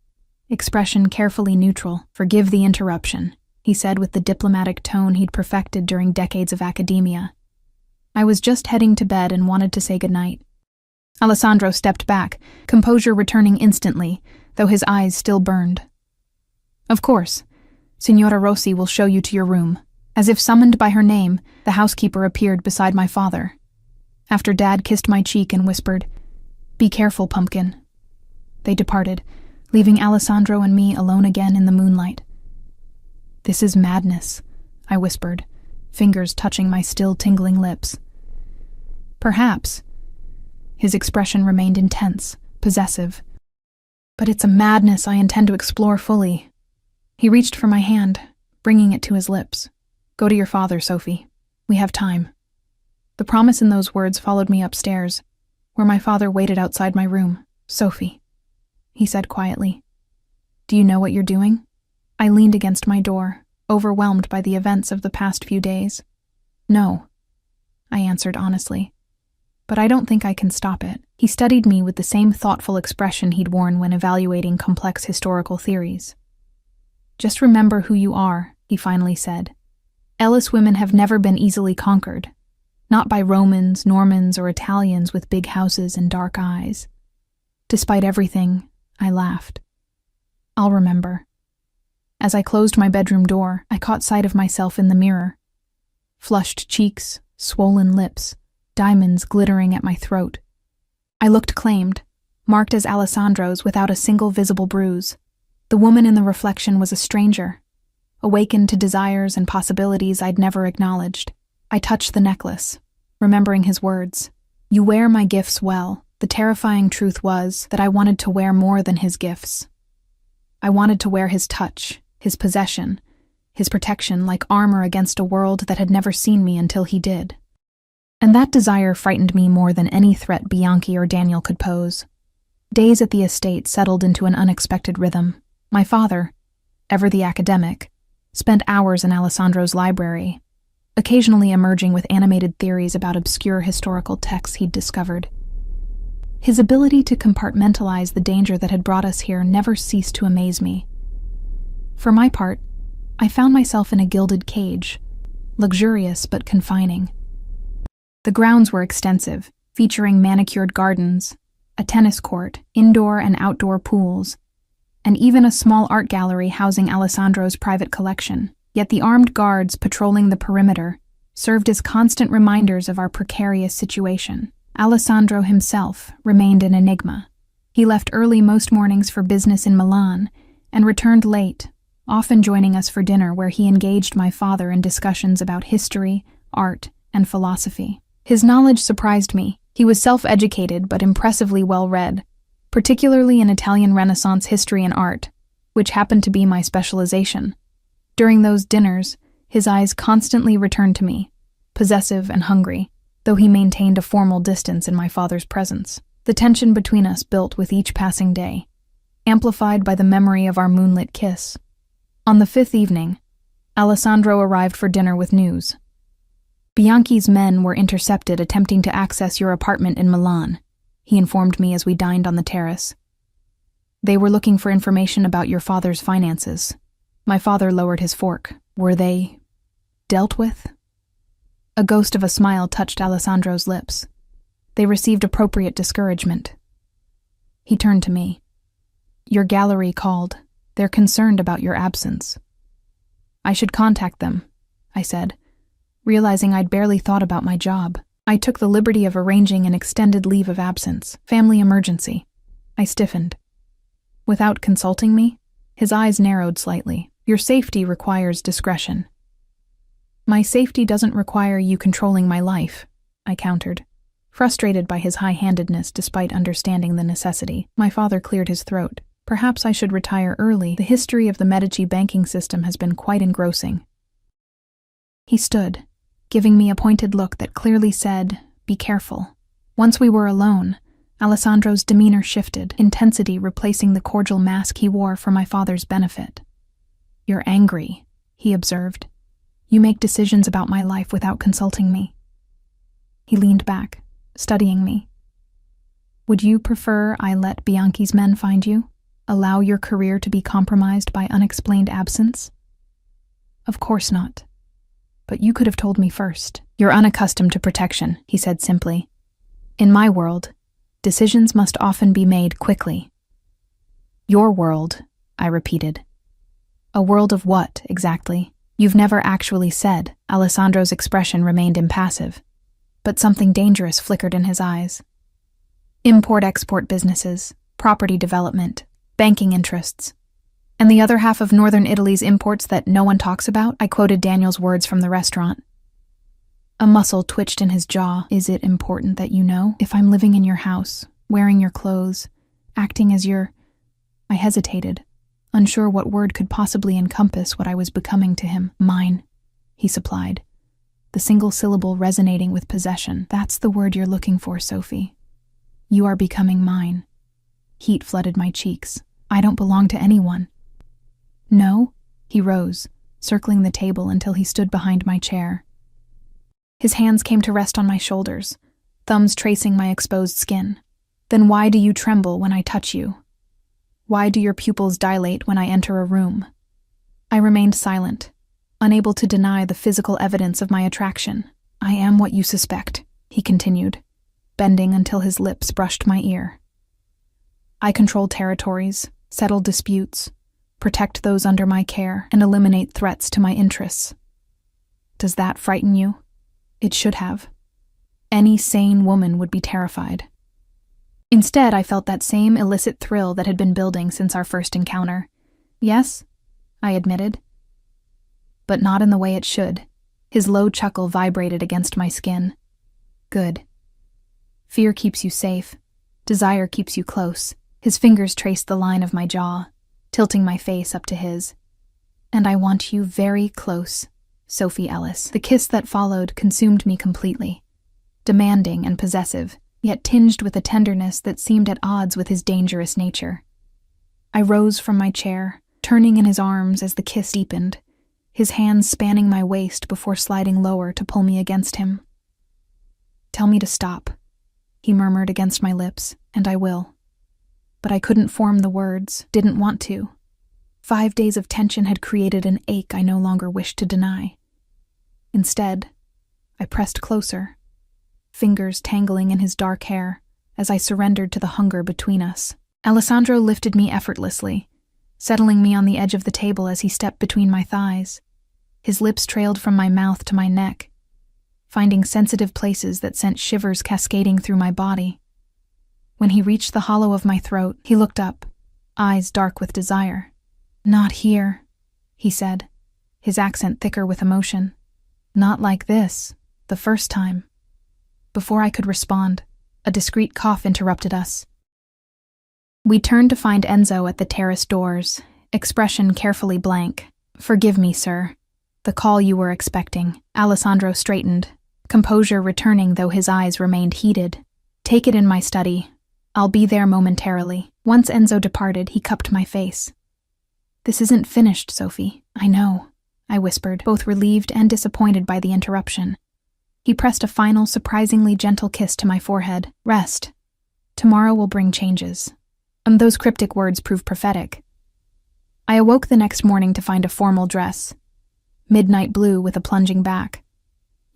expression carefully neutral. "Forgive the interruption," he said with the diplomatic tone he'd perfected during decades of academia. "I was just heading to bed and wanted to say goodnight." Alessandro stepped back, composure returning instantly, though his eyes still burned. "Of course. Signora Rossi will show you to your room." As if summoned by her name, the housekeeper appeared beside my father. After Dad kissed my cheek and whispered, "Be careful, Pumpkin." They departed, leaving Alessandro and me alone again in the moonlight. "This is madness," I whispered, fingers touching my still tingling lips. "Perhaps." His expression remained intense, possessive. "But it's a madness I intend to explore fully." He reached for my hand, bringing it to his lips. "Go to your father, Sophie. We have time." The promise in those words followed me upstairs, where my father waited outside my room. "Sophie," he said quietly, "do you know what you're doing?" I leaned against my door, overwhelmed by the events of the past few days. "No," I answered honestly, "but I don't think I can stop it." He studied me with the same thoughtful expression he'd worn when evaluating complex historical theories. "Just remember who you are," he finally said. "Ellis women have never been easily conquered, not by Romans, Normans, or Italians with big houses and dark eyes." Despite everything, I laughed. "I'll remember." As I closed my bedroom door, I caught sight of myself in the mirror. Flushed cheeks, swollen lips, diamonds glittering at my throat. I looked claimed, marked as Alessandro's without a single visible bruise. The woman in the reflection was a stranger, awakened to desires and possibilities I'd never acknowledged. I touched the necklace, remembering his words. "You wear my gifts well." The terrifying truth was that I wanted to wear more than his gifts. I wanted to wear his touch, his possession, his protection like armor against a world that had never seen me until he did. And that desire frightened me more than any threat Bianchi or Daniel could pose. Days at the estate settled into an unexpected rhythm. My father, ever the academic, spent hours in Alessandro's library, occasionally emerging with animated theories about obscure historical texts he'd discovered. His ability to compartmentalize the danger that had brought us here never ceased to amaze me. For my part, I found myself in a gilded cage, luxurious but confining. The grounds were extensive, featuring manicured gardens, a tennis court, indoor and outdoor pools, and even a small art gallery housing Alessandro's private collection. Yet the armed guards patrolling the perimeter served as constant reminders of our precarious situation. Alessandro himself remained an enigma. He left early most mornings for business in Milan and returned late, often joining us for dinner where he engaged my father in discussions about history, art, and philosophy. His knowledge surprised me. He was self-educated but impressively well-read, particularly in Italian Renaissance history and art, which happened to be my specialization. During those dinners, his eyes constantly returned to me, possessive and hungry, though he maintained a formal distance in my father's presence. The tension between us built with each passing day, amplified by the memory of our moonlit kiss. On the fifth evening, Alessandro arrived for dinner with news. "Bianchi's men were intercepted attempting to access your apartment in Milan," he informed me as we dined on the terrace. "They were looking for information about your father's finances." My father lowered his fork. "Were they dealt with?" A ghost of a smile touched Alessandro's lips. "They received appropriate discouragement." He turned to me. "Your gallery called. They're concerned about your absence." "I should contact them," I said, realizing I'd barely thought about my job. I took the liberty of arranging an extended leave of absence, family emergency. I stiffened. "Without consulting me?" His eyes narrowed slightly. "Your safety requires discretion." "My safety doesn't require you controlling my life," I countered, frustrated by his high-handedness despite understanding the necessity. My father cleared his throat. "Perhaps I should retire early. The history of the Medici banking system has been quite engrossing." He stood, giving me a pointed look that clearly said, "Be careful." Once we were alone, Alessandro's demeanor shifted, intensity replacing the cordial mask he wore for my father's benefit. "You're angry," he observed. "You make decisions about my life without consulting me." He leaned back, studying me. "Would you prefer I let Bianchi's men find you? Allow your career to be compromised by unexplained absence?" "Of course not. But you could have told me first." "You're unaccustomed to protection," he said simply. "In my world, decisions must often be made quickly." "Your world," I repeated. "A world of what, exactly?" "You've never actually said." Alessandro's expression remained impassive, but something dangerous flickered in his eyes. "Import-export businesses, property development, banking interests, and the other half of northern Italy's imports that no one talks about," I quoted Daniel's words from the restaurant. A muscle twitched in his jaw. "Is it important that you know? If I'm living in your house, wearing your clothes, acting as your—" I hesitated, unsure what word could possibly encompass what I was becoming to him. "Mine," he supplied, the single syllable resonating with possession. "That's the word you're looking for, Sophie. You are becoming mine." Heat flooded my cheeks. "I don't belong to anyone." "No?" He rose, circling the table until he stood behind my chair. His hands came to rest on my shoulders, thumbs tracing my exposed skin. "Then why do you tremble when I touch you? Why do your pupils dilate when I enter a room?" I remained silent, unable to deny the physical evidence of my attraction. "I am what you suspect," he continued, bending until his lips brushed my ear. "I control territories, settle disputes, protect those under my care, and eliminate threats to my interests. Does that frighten you? It should have. Any sane woman would be terrified." Instead, I felt that same illicit thrill that had been building since our first encounter. "Yes," I admitted. but not in the way it should. His low chuckle vibrated against my skin. Good. Fear keeps you safe. Desire keeps you close. His fingers traced the line of my jaw, tilting my face up to his. And I want you very close, Sophie Ellis. The kiss that followed consumed me completely, demanding and possessive, yet tinged with a tenderness that seemed at odds with his dangerous nature. I rose from my chair, turning in his arms as the kiss deepened, his hands spanning my waist before sliding lower to pull me against him. Tell me to stop, he murmured against my lips, and I will. But I couldn't form the words, didn't want to. 5 days of tension had created an ache I no longer wished to deny. Instead, I pressed closer, fingers tangling in his dark hair as I surrendered to the hunger between us. Alessandro lifted me effortlessly, settling me on the edge of the table as he stepped between my thighs. His lips trailed from my mouth to my neck, finding sensitive places that sent shivers cascading through my body. When he reached the hollow of my throat, he looked up, eyes dark with desire. Not here, he said, his accent thicker with emotion. Not like this, the first time. Before I could respond, a discreet cough interrupted us. We turned to find Enzo at the terrace doors, expression carefully blank. Forgive me, sir. The call you were expecting. Alessandro straightened, composure returning though his eyes remained heated. Take it in my study. I'll be there momentarily. Once Enzo departed, he cupped my face. This isn't finished, Sophie. I know, I whispered, both relieved and disappointed by the interruption. He pressed a final, surprisingly gentle kiss to my forehead. Rest. Tomorrow will bring changes. Those cryptic words proved prophetic. I awoke the next morning to find a formal dress, midnight blue with a plunging back,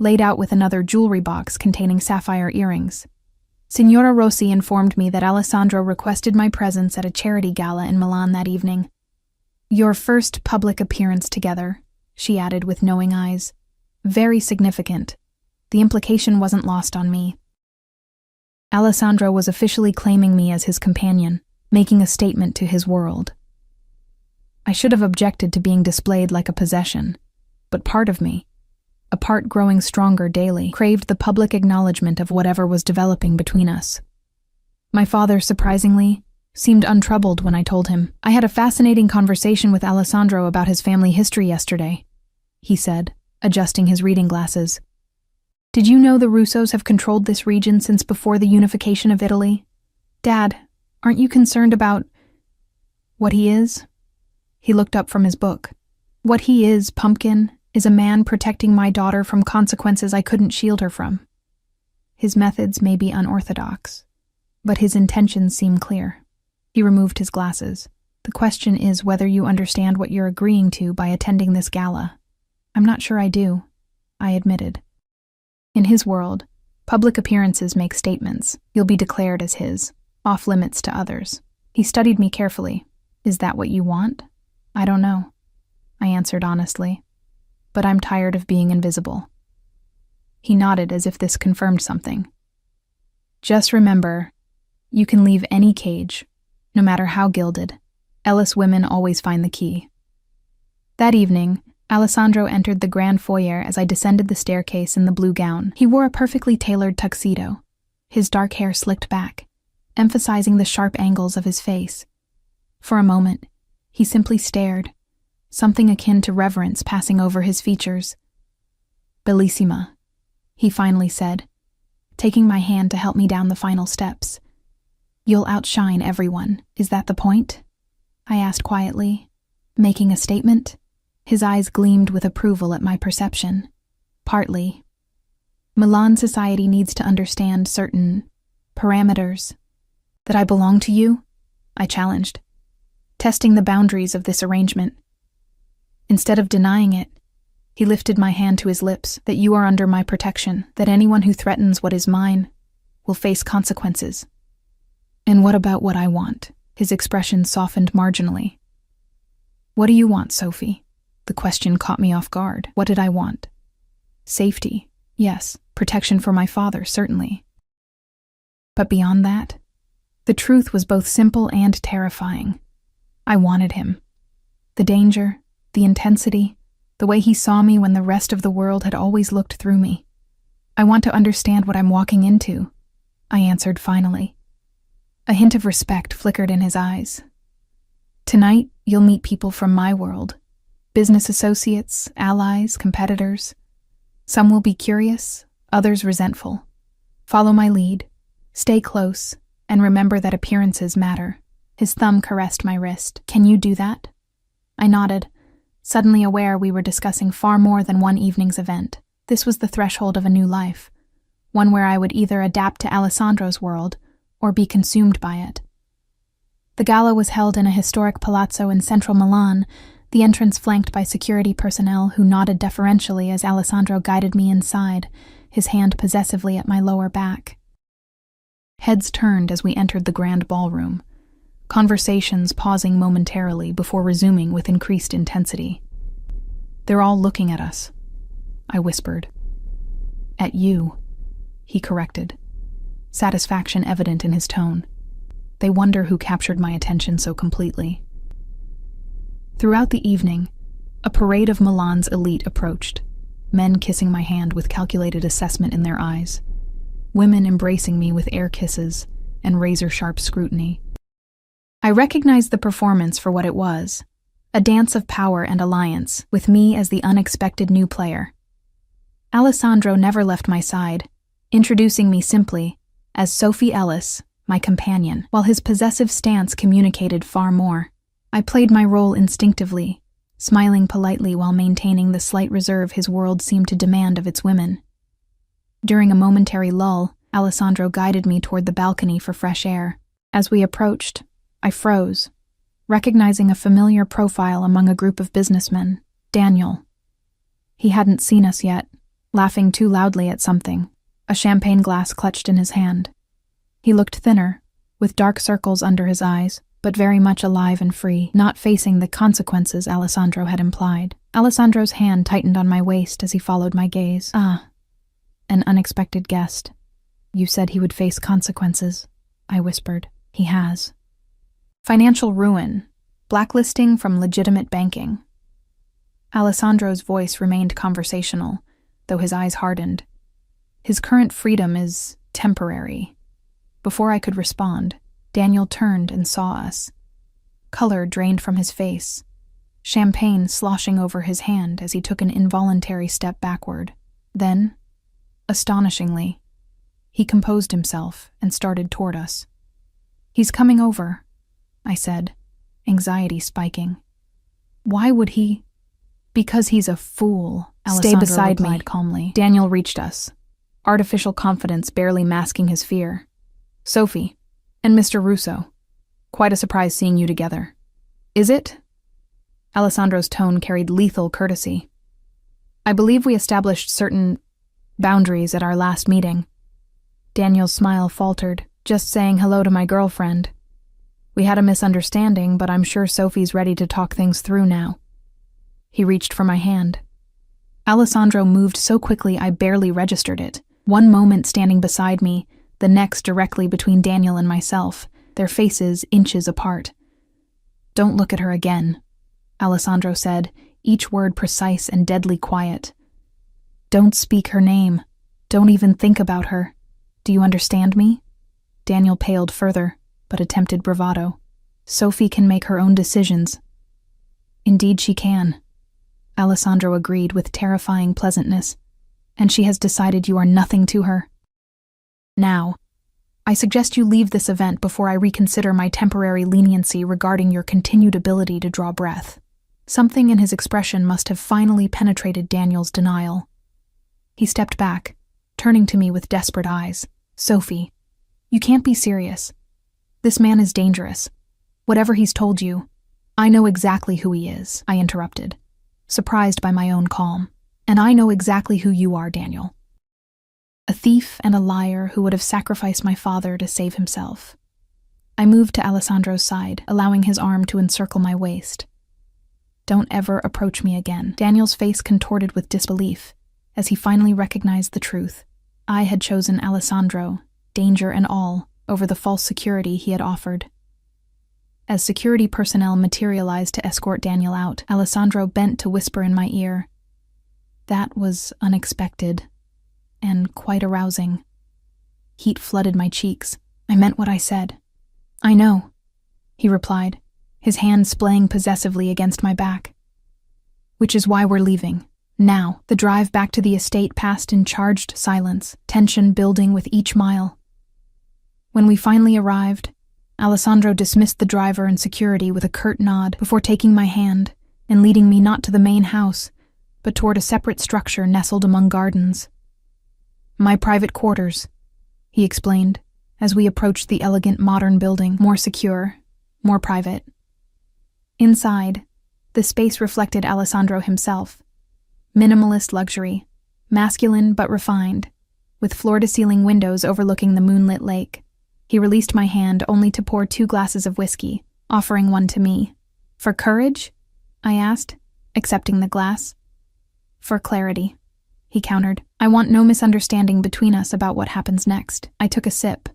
laid out with another jewelry box containing sapphire earrings. Signora Rossi informed me that Alessandro requested my presence at a charity gala in Milan that evening. Your first public appearance together, she added with knowing eyes. Very significant. The implication wasn't lost on me. Alessandro was officially claiming me as his companion, making a statement to his world. I should have objected to being displayed like a possession, but part of me, a part growing stronger daily, craved the public acknowledgement of whatever was developing between us. My father, surprisingly, seemed untroubled when I told him. I had a fascinating conversation with Alessandro about his family history yesterday, he said, adjusting his reading glasses. Did you know the Russos have controlled this region since before the unification of Italy? Dad, aren't you concerned about what he is? He looked up from his book. What he is, Pumpkin, is a man protecting my daughter from consequences I couldn't shield her from. His methods may be unorthodox, but his intentions seem clear. He removed his glasses. The question is whether you understand what you're agreeing to by attending this gala. I'm not sure I do, I admitted. In his world, public appearances make statements. You'll be declared as his, off limits to others. He studied me carefully. Is that what you want? I don't know, I answered honestly. But I'm tired of being invisible. He nodded as if this confirmed something. Just remember, you can leave any cage, no matter how gilded. Ellis women always find the key. That evening, Alessandro entered the grand foyer as I descended the staircase in the blue gown. He wore a perfectly tailored tuxedo, his dark hair slicked back, emphasizing the sharp angles of his face. For a moment, he simply stared, something akin to reverence passing over his features. Bellissima, he finally said, taking my hand to help me down the final steps. You'll outshine everyone, is that the point? I asked quietly, making a statement. His eyes gleamed with approval at my perception. Partly. Milan society needs to understand certain parameters. That I belong to you? I challenged, testing the boundaries of this arrangement. Instead of denying it, he lifted my hand to his lips. That you are under my protection, that anyone who threatens what is mine will face consequences. And what about what I want? His expression softened marginally. What do you want, Sophie? The question caught me off guard. What did I want? Safety, yes. Protection for my father, certainly. But beyond that, the truth was both simple and terrifying. I wanted him. The danger, the intensity, the way he saw me when the rest of the world had always looked through me. "I want to understand what I'm walking into," I answered finally. A hint of respect flickered in his eyes. "Tonight, you'll meet people from my world. Business associates, allies, competitors. Some will be curious, others resentful. Follow my lead, stay close, and remember that appearances matter." His thumb caressed my wrist. "Can you do that?" I nodded, suddenly aware we were discussing far more than one evening's event. This was the threshold of a new life, one where I would either adapt to Alessandro's world or be consumed by it. The gala was held in a historic palazzo in central Milan, the entrance flanked by security personnel who nodded deferentially as Alessandro guided me inside, his hand possessively at my lower back. Heads turned as we entered the grand ballroom, conversations pausing momentarily before resuming with increased intensity. "They're all looking at us," I whispered. "At you," he corrected, satisfaction evident in his tone. "They wonder who captured my attention so completely." Throughout the evening, a parade of Milan's elite approached, men kissing my hand with calculated assessment in their eyes, women embracing me with air kisses and razor-sharp scrutiny. I recognized the performance for what it was, a dance of power and alliance, with me as the unexpected new player. Alessandro never left my side, introducing me simply as Sophie Ellis, my companion, while his possessive stance communicated far more. I played my role instinctively, smiling politely while maintaining the slight reserve his world seemed to demand of its women. During a momentary lull, Alessandro guided me toward the balcony for fresh air. As we approached, I froze, recognizing a familiar profile among a group of businessmen, Daniel. He hadn't seen us yet, laughing too loudly at something, a champagne glass clutched in his hand. He looked thinner, with dark circles under his eyes, but very much alive and free, not facing the consequences Alessandro had implied. Alessandro's hand tightened on my waist as he followed my gaze. "Ah, an unexpected guest. You said he would face consequences," I whispered. "He has. Financial ruin, blacklisting from legitimate banking." Alessandro's voice remained conversational, though his eyes hardened. "His current freedom is temporary." Before I could respond, Daniel turned and saw us. Color drained from his face, champagne sloshing over his hand as he took an involuntary step backward. Then, astonishingly, he composed himself and started toward us. "He's coming over," I said, anxiety spiking. "Why would he?" "Because he's a fool," Alessandro Stay beside replied me. calmly. Daniel reached us, artificial confidence barely masking his fear. "Sophie, and Mr. Russo. Quite a surprise seeing you together." "Is it?" Alessandro's tone carried lethal courtesy. "I believe we established certain boundaries at our last meeting." Daniel's smile faltered. "Just saying hello to my girlfriend. We had a misunderstanding, but I'm sure Sophie's ready to talk things through now." He reached for my hand. Alessandro moved so quickly I barely registered it. One moment standing beside me, the next directly between Daniel and myself, their faces inches apart. "Don't look at her again," Alessandro said, each word precise and deadly quiet. "Don't speak her name. Don't even think about her. Do you understand me?" Daniel paled further, but attempted bravado. "Sophie can make her own decisions." "Indeed she can," Alessandro agreed with terrifying pleasantness. "And she has decided you are nothing to her. Now, I suggest you leave this event before I reconsider my temporary leniency regarding your continued ability to draw breath." Something in his expression must have finally penetrated Daniel's denial. He stepped back, turning to me with desperate eyes. "Sophie, you can't be serious. This man is dangerous. Whatever he's told you, I know exactly who he is," I interrupted, surprised by my own calm. "And I know exactly who you are, Daniel. A thief and a liar who would have sacrificed my father to save himself." I moved to Alessandro's side, allowing his arm to encircle my waist. "Don't ever approach me again." Daniel's face contorted with disbelief as he finally recognized the truth. I had chosen Alessandro, danger and all, over the false security he had offered. As security personnel materialized to escort Daniel out, Alessandro bent to whisper in my ear, That was unexpected and quite arousing. Heat flooded my cheeks. I meant what I said. I know, he replied, his hand splaying possessively against my back. Which is why we're leaving. Now, the drive back to the estate passed in charged silence, tension building with each mile. When we finally arrived, Alessandro dismissed the driver and security with a curt nod before taking my hand and leading me not to the main house, but toward a separate structure nestled among gardens. My private quarters, he explained, as we approached the elegant modern building, more secure, more private. Inside, the space reflected Alessandro himself. Minimalist luxury, masculine but refined, with floor-to-ceiling windows overlooking the moonlit lake. He released my hand only to pour 2 glasses of whiskey, offering one to me. For courage? I asked, accepting the glass. For clarity, he countered. I want no misunderstanding between us about what happens next. I took a sip,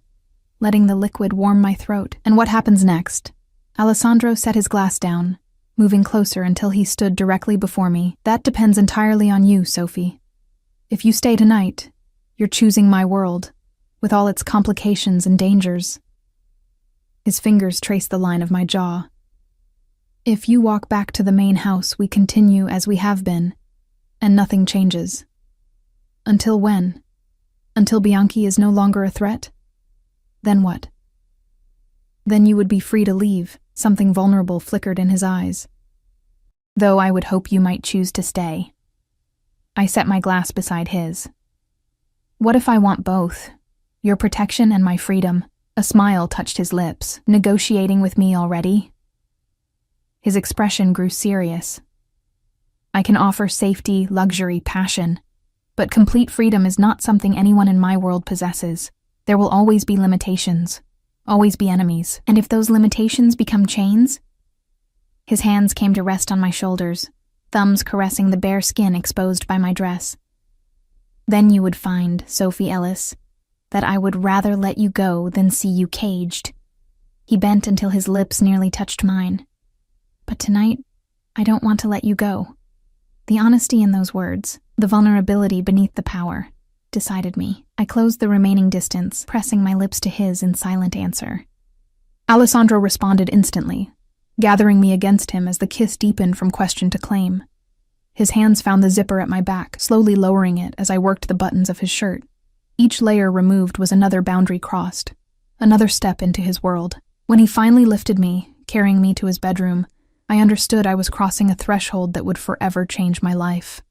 letting the liquid warm my throat. And what happens next? Alessandro set his glass down, moving closer until he stood directly before me. That depends entirely on you, Sophie. If you stay tonight, you're choosing my world, with all its complications and dangers. His fingers traced the line of my jaw. If you walk back to the main house, we continue as we have been, and nothing changes. Until when? Until Bianchi is no longer a threat? Then what? Then you would be free to leave. Something vulnerable flickered in his eyes. Though I would hope you might choose to stay. I set my glass beside his. What if I want both? Your protection and my freedom. A smile touched his lips. Negotiating with me already? His expression grew serious. I can offer safety, luxury, passion, but complete freedom is not something anyone in my world possesses. There will always be limitations. Always be enemies. And if those limitations become chains? His hands came to rest on my shoulders, thumbs caressing the bare skin exposed by my dress. Then you would find, Sophie Ellis, that I would rather let you go than see you caged. He bent until his lips nearly touched mine. But tonight, I don't want to let you go. The honesty in those words, the vulnerability beneath the power, decided me. I closed the remaining distance, pressing my lips to his in silent answer. Alessandro responded instantly, gathering me against him as the kiss deepened from question to claim. His hands found the zipper at my back, slowly lowering it as I worked the buttons of his shirt. Each layer removed was another boundary crossed, another step into his world. When he finally lifted me, carrying me to his bedroom, I understood I was crossing a threshold that would forever change my life.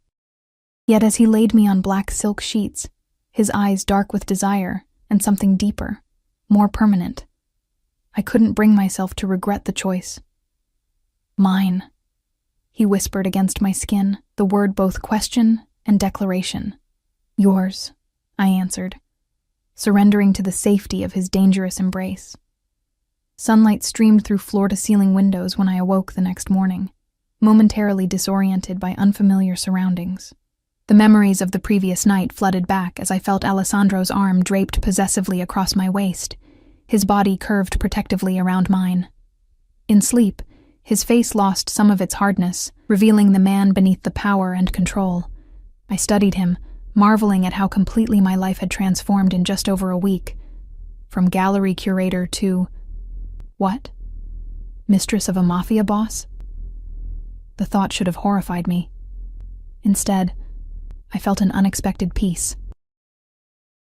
Yet as he laid me on black silk sheets, his eyes dark with desire and something deeper, more permanent, I couldn't bring myself to regret the choice. Mine, he whispered against my skin, the word both question and declaration. Yours, I answered, surrendering to the safety of his dangerous embrace. Sunlight streamed through floor-to-ceiling windows when I awoke the next morning, momentarily disoriented by unfamiliar surroundings. The memories of the previous night flooded back as I felt Alessandro's arm draped possessively across my waist, his body curved protectively around mine. In sleep, his face lost some of its hardness, revealing the man beneath the power and control. I studied him, marveling at how completely my life had transformed in just over a week. From gallery curator to... what? Mistress of a Mafia boss? The thought should have horrified me. Instead, I felt an unexpected peace.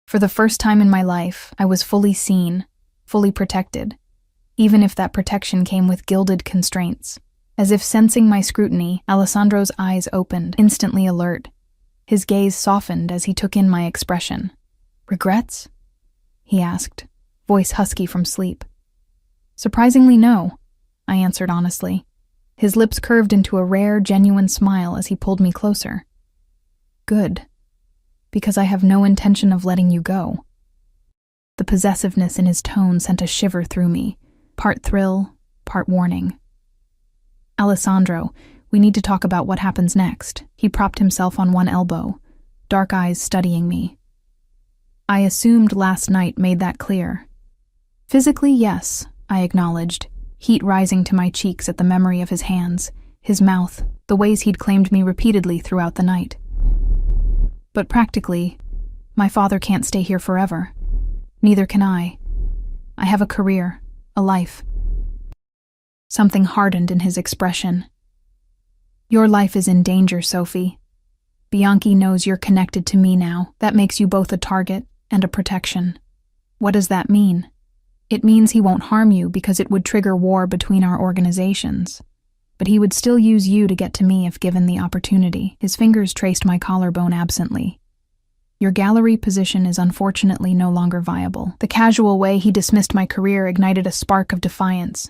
For the first time in my life, I was fully seen, fully protected, even if that protection came with gilded constraints. As if sensing my scrutiny, Alessandro's eyes opened, instantly alert. His gaze softened as he took in my expression. Regrets? He asked, voice husky from sleep. Surprisingly, no, I answered honestly. His lips curved into a rare, genuine smile as he pulled me closer. Good, because I have no intention of letting you go. The possessiveness in his tone sent a shiver through me, part thrill, part warning. Alessandro, we need to talk about what happens next. He propped himself on one elbow, dark eyes studying me. I assumed last night made that clear. Physically, yes, I acknowledged, heat rising to my cheeks at the memory of his hands, his mouth, the ways he'd claimed me repeatedly throughout the night. But practically, my father can't stay here forever. Neither can I. I have a career, a life. Something hardened in his expression. Your life is in danger, Sophie. Bianchi knows you're connected to me now. That makes you both a target and a protection. What does that mean? It means he won't harm you because it would trigger war between our organizations. But he would still use you to get to me if given the opportunity. His fingers traced my collarbone absently. Your gallery position is unfortunately no longer viable. The casual way he dismissed my career ignited a spark of defiance.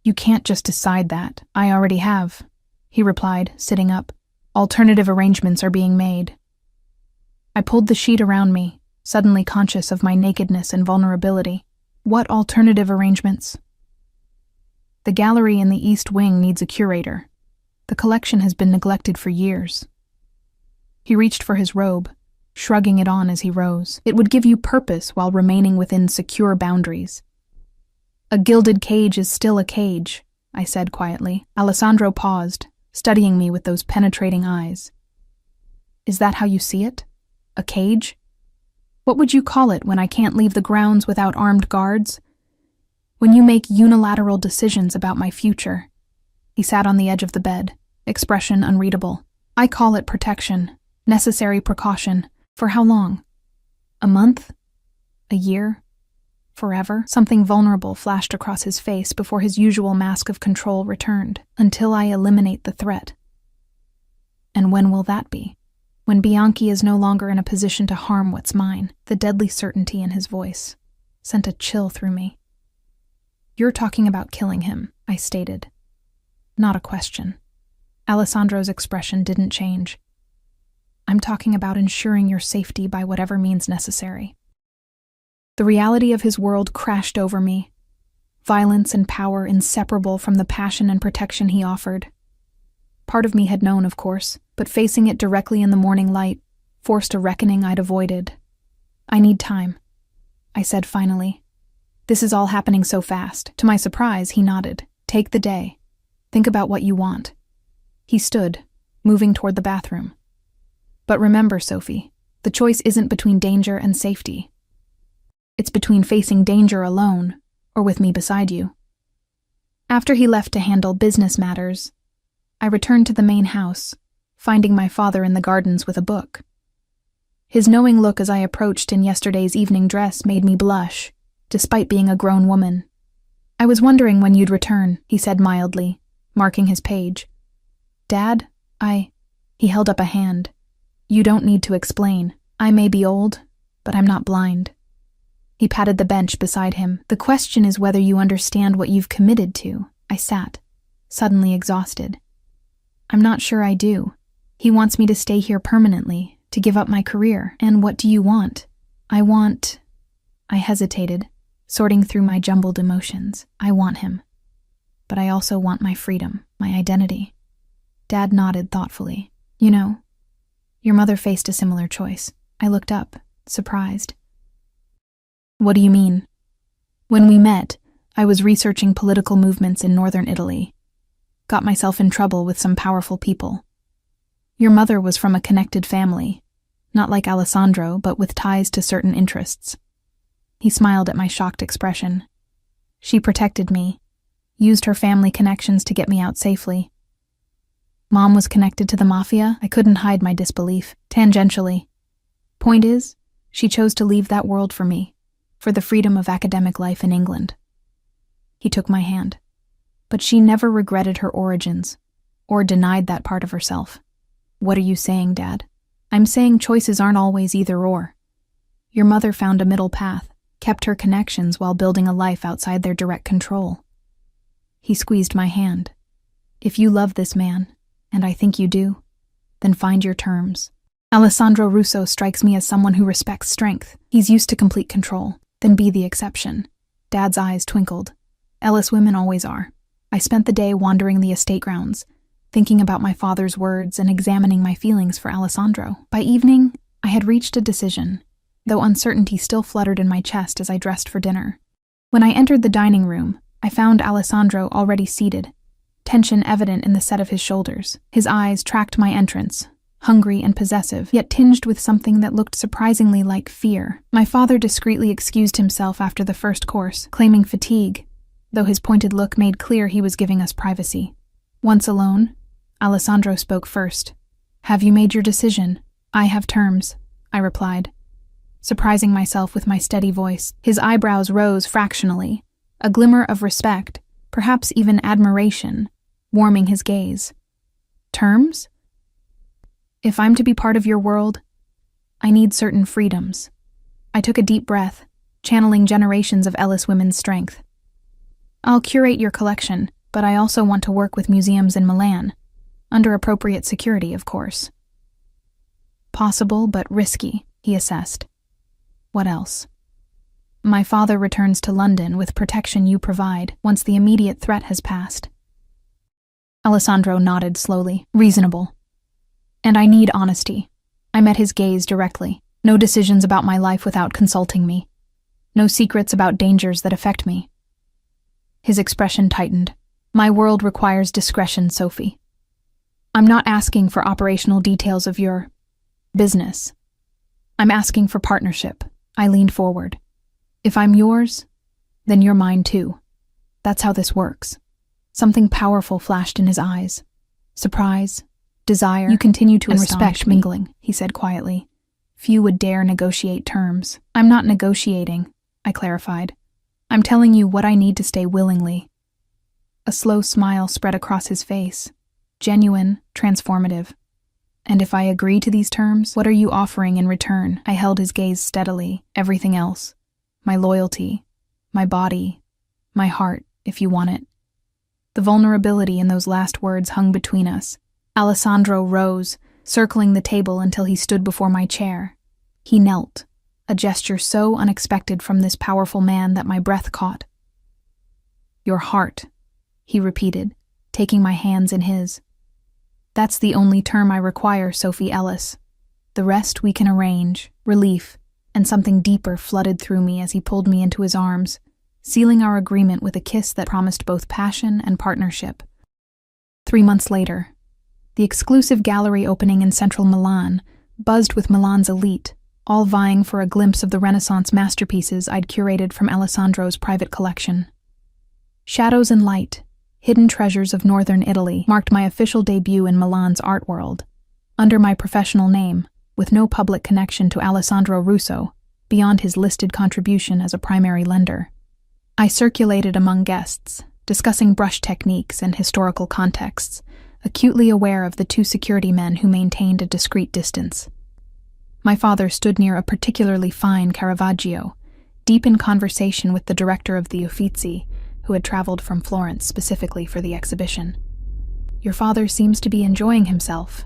You can't just decide that. I already have, he replied, sitting up. Alternative arrangements are being made. I pulled the sheet around me, suddenly conscious of my nakedness and vulnerability. What alternative arrangements? The gallery in the East Wing needs a curator. The collection has been neglected for years. He reached for his robe, shrugging it on as he rose. It would give you purpose while remaining within secure boundaries. A gilded cage is still a cage, I said quietly. Alessandro paused, studying me with those penetrating eyes. Is that how you see it? A cage? What would you call it when I can't leave the grounds without armed guards? When you make unilateral decisions about my future. He sat on the edge of the bed, expression unreadable. I call it protection, necessary precaution. For how long? A month? A year? Forever? Something vulnerable flashed across his face before his usual mask of control returned, until I eliminate the threat. And when will that be? When Bianchi is no longer in a position to harm what's mine. The deadly certainty in his voice sent a chill through me. You're talking about killing him, I stated. Not a question. Alessandro's expression didn't change. I'm talking about ensuring your safety by whatever means necessary. The reality of his world crashed over me. Violence and power inseparable from the passion and protection he offered. Part of me had known, of course, but facing it directly in the morning light forced a reckoning I'd avoided. I need time, I said finally. This is all happening so fast. To my surprise, he nodded. Take the day. Think about what you want. He stood, moving toward the bathroom. But remember, Sophie, the choice isn't between danger and safety. It's between facing danger alone or with me beside you. After he left to handle business matters, I returned to the main house, finding my father in the gardens with a book. His knowing look as I approached in yesterday's evening dress made me blush, despite being a grown woman. I was wondering when you'd return, he said mildly, marking his page. Dad, He held up a hand. You don't need to explain. I may be old, but I'm not blind. He patted the bench beside him. The question is whether you understand what you've committed to. I sat, suddenly exhausted. I'm not sure I do. He wants me to stay here permanently, to give up my career. And what do you want? I hesitated, sorting through my jumbled emotions. I want him. But I also want my freedom, my identity. Dad nodded thoughtfully. You know, your mother faced a similar choice. I looked up, surprised. What do you mean? When we met, I was researching political movements in northern Italy. Got myself in trouble with some powerful people. Your mother was from a connected family, not like Alessandro, but with ties to certain interests. He smiled at my shocked expression. She protected me, used her family connections to get me out safely. Mom was connected to the Mafia. I couldn't hide my disbelief, tangentially. Point is, she chose to leave that world for me, for the freedom of academic life in England. He took my hand. But she never regretted her origins, or denied that part of herself. What are you saying, Dad? I'm saying choices aren't always either or. Your mother found a middle path, kept her connections while building a life outside their direct control. He squeezed my hand. If you love this man, and I think you do, then find your terms. Alessandro Russo strikes me as someone who respects strength. He's used to complete control. Then be the exception. Dad's eyes twinkled. Ellis women always are. I spent the day wandering the estate grounds, thinking about my father's words and examining my feelings for Alessandro. By evening, I had reached a decision, though uncertainty still fluttered in my chest as I dressed for dinner. When I entered the dining room, I found Alessandro already seated, tension evident in the set of his shoulders. His eyes tracked my entrance, hungry and possessive, yet tinged with something that looked surprisingly like fear. My father discreetly excused himself after the first course, claiming fatigue, though his pointed look made clear he was giving us privacy. Once alone, Alessandro spoke first. "Have you made your decision?" "I have terms," I replied, surprising myself with my steady voice. His eyebrows rose fractionally, a glimmer of respect, perhaps even admiration, warming his gaze. "Terms? If I'm to be part of your world, I need certain freedoms." I took a deep breath, channeling generations of Ellis women's strength. "I'll curate your collection, but I also want to work with museums in Milan, under appropriate security, of course." "Possible, but risky," he assessed. "What else?" "My father returns to London with protection you provide once the immediate threat has passed." Alessandro nodded slowly. "Reasonable. And I need honesty." I met his gaze directly. "No decisions about my life without consulting me. No secrets about dangers that affect me." His expression tightened. "My world requires discretion, Sophie. I'm not asking for operational details of your business. I'm asking for partnership." I leaned forward. "If I'm yours, then you're mine too. That's how this works." Something powerful flashed in his eyes. Surprise, desire, "You continue to respect mingling," he said quietly. "Few would dare negotiate terms." "I'm not negotiating," I clarified. "I'm telling you what I need to stay willingly." A slow smile spread across his face, genuine, transformative. "And if I agree to these terms, what are you offering in return?" I held his gaze steadily. "Everything else. My loyalty, my body, my heart, if you want it." The vulnerability in those last words hung between us. Alessandro rose, circling the table until he stood before my chair. He knelt, a gesture so unexpected from this powerful man that my breath caught. "Your heart," he repeated, taking my hands in his. "That's the only term I require, Sophie Ellis. The rest we can arrange." Relief and something deeper flooded through me as he pulled me into his arms, sealing our agreement with a kiss that promised both passion and partnership. 3 months later, the exclusive gallery opening in central Milan buzzed with Milan's elite, all vying for a glimpse of the Renaissance masterpieces I'd curated from Alessandro's private collection. Shadows and Light, Hidden Treasures of Northern Italy marked my official debut in Milan's art world, under my professional name, with no public connection to Alessandro Russo, beyond his listed contribution as a primary lender. I circulated among guests, discussing brush techniques and historical contexts, acutely aware of the 2 security men who maintained a discreet distance. My father stood near a particularly fine Caravaggio, deep in conversation with the director of the Uffizi, who had traveled from Florence specifically for the exhibition. "Your father seems to be enjoying himself."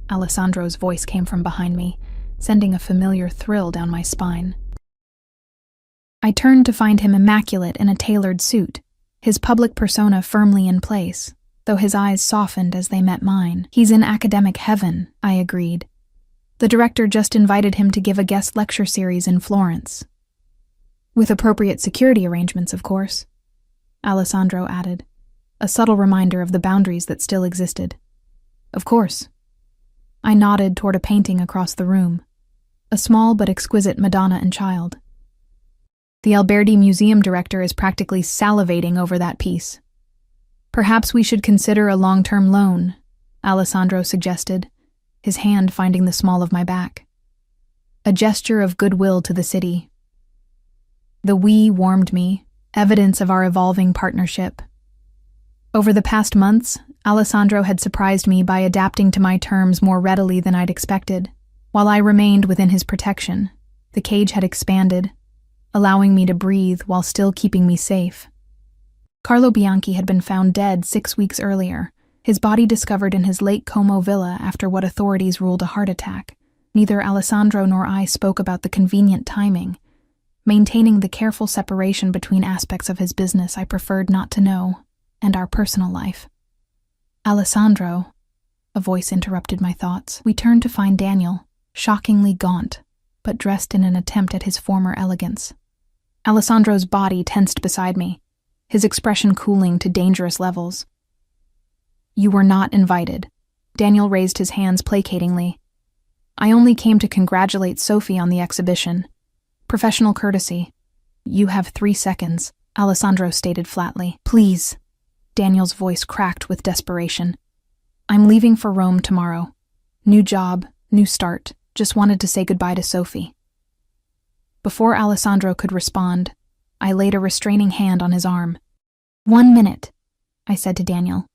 Alessandro's voice came from behind me, sending a familiar thrill down my spine. I turned to find him immaculate in a tailored suit, his public persona firmly in place, though his eyes softened as they met mine. "He's in academic heaven," I agreed. "The director just invited him to give a guest lecture series in Florence. With appropriate security arrangements, of course," Alessandro added, a subtle reminder of the boundaries that still existed. "Of course." I nodded toward a painting across the room, a small but exquisite Madonna and Child. "The Alberti museum director is practically salivating over that piece." "Perhaps we should consider a long-term loan," Alessandro suggested, his hand finding the small of my back. A gesture of goodwill to the city. The "we" warmed me, evidence of our evolving partnership. Over the past months, Alessandro had surprised me by adapting to my terms more readily than I'd expected. While I remained within his protection, the cage had expanded, allowing me to breathe while still keeping me safe. Carlo Bianchi had been found dead 6 weeks earlier, his body discovered in his Lake Como villa after what authorities ruled a heart attack. Neither Alessandro nor I spoke about the convenient timing. Maintaining the careful separation between aspects of his business I preferred not to know, and our personal life. "Alessandro," a voice interrupted my thoughts. We turned to find Daniel, shockingly gaunt, but dressed in an attempt at his former elegance. Alessandro's body tensed beside me, his expression cooling to dangerous levels. "You were not invited," Daniel raised his hands placatingly. I only came to congratulate Sophie on the exhibition. Professional courtesy. You have 3 seconds, Alessandro stated flatly. Please. Daniel's voice cracked with desperation. I'm leaving for Rome tomorrow. New job, new start. Just wanted to say goodbye to Sophie. Before Alessandro could respond, I laid a restraining hand on his arm. 1 minute, I said to Daniel.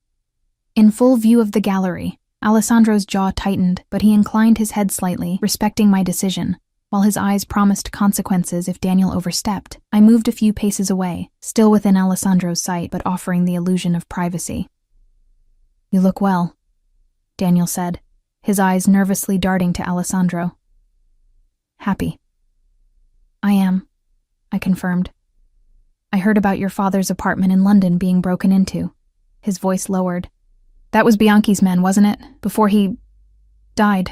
In full view of the gallery, Alessandro's jaw tightened, but he inclined his head slightly, respecting my decision, while his eyes promised consequences if Daniel overstepped. I moved a few paces away, still within Alessandro's sight, but offering the illusion of privacy. You look well, Daniel said, his eyes nervously darting to Alessandro. Happy. I am, I confirmed. I heard about your father's apartment in London being broken into. His voice lowered. That was Bianchi's men, wasn't it? Before he died.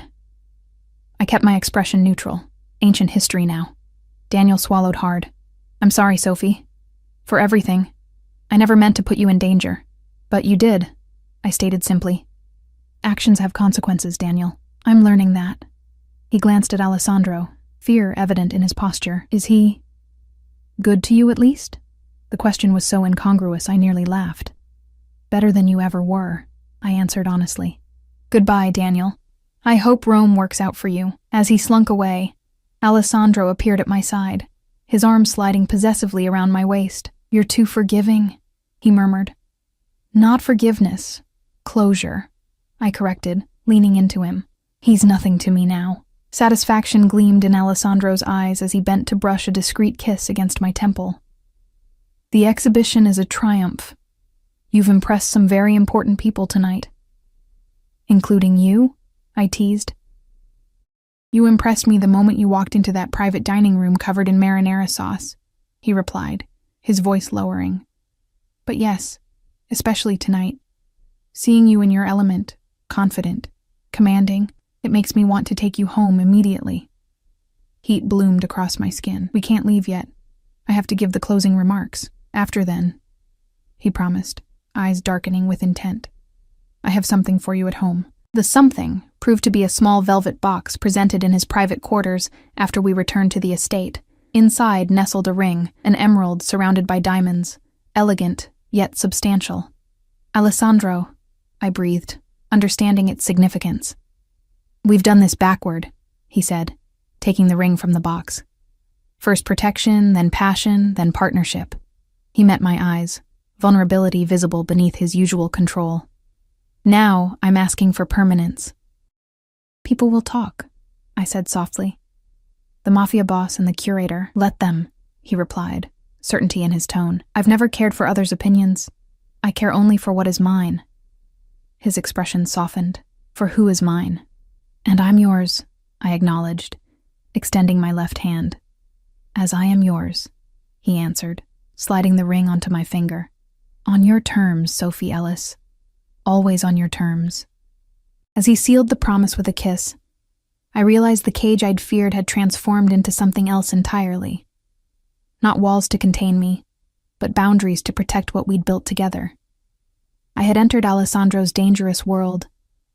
I kept my expression neutral. Ancient history now. Daniel swallowed hard. I'm sorry, Sophie. For everything. I never meant to put you in danger. But you did, I stated simply. Actions have consequences, Daniel. I'm learning that. He glanced at Alessandro, fear evident in his posture. Is he good to you at least? The question was so incongruous I nearly laughed. Better than you ever were, I answered honestly. Goodbye, Daniel. I hope Rome works out for you. As he slunk away, Alessandro appeared at my side, his arm sliding possessively around my waist. You're too forgiving, he murmured. Not forgiveness. Closure, I corrected, leaning into him. He's nothing to me now. Satisfaction gleamed in Alessandro's eyes as he bent to brush a discreet kiss against my temple. The exhibition is a triumph. You've impressed some very important people tonight. Including you? I teased. You impressed me the moment you walked into that private dining room covered in marinara sauce, he replied, his voice lowering. But yes, especially tonight. Seeing you in your element, confident, commanding, it makes me want to take you home immediately. Heat bloomed across my skin. We can't leave yet. I have to give the closing remarks. After then, he promised, eyes darkening with intent. I have something for you at home. The something proved to be a small velvet box presented in his private quarters after we returned to the estate. Inside nestled a ring, an emerald surrounded by diamonds, elegant, yet substantial. Alessandro, I breathed, understanding its significance. We've done this backward, he said, taking the ring from the box. First protection, then passion, then partnership. He met my eyes, vulnerability visible beneath his usual control. Now I'm asking for permanence. People will talk, I said softly. The Mafia boss and the curator, let them, he replied, certainty in his tone. I've never cared for others' opinions. I care only for what is mine. His expression softened. For who is mine? And I'm yours, I acknowledged, extending my left hand. As I am yours, he answered, sliding the ring onto my finger. On your terms, Sophie Ellis. Always on your terms. As he sealed the promise with a kiss, I realized the cage I'd feared had transformed into something else entirely. Not walls to contain me, but boundaries to protect what we'd built together. I had entered Alessandro's dangerous world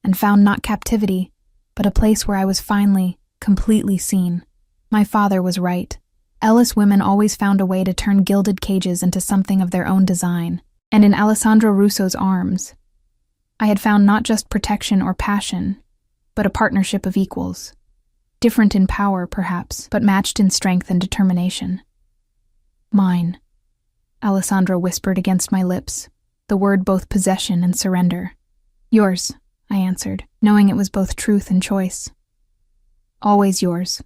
and found not captivity, but a place where I was finally, completely seen. My father was right. Ellis women always found a way to turn gilded cages into something of their own design, and in Alessandro Russo's arms, I had found not just protection or passion, but a partnership of equals. Different in power, perhaps, but matched in strength and determination. Mine, Alessandro whispered against my lips, the word both possession and surrender. Yours, I answered, knowing it was both truth and choice. Always yours.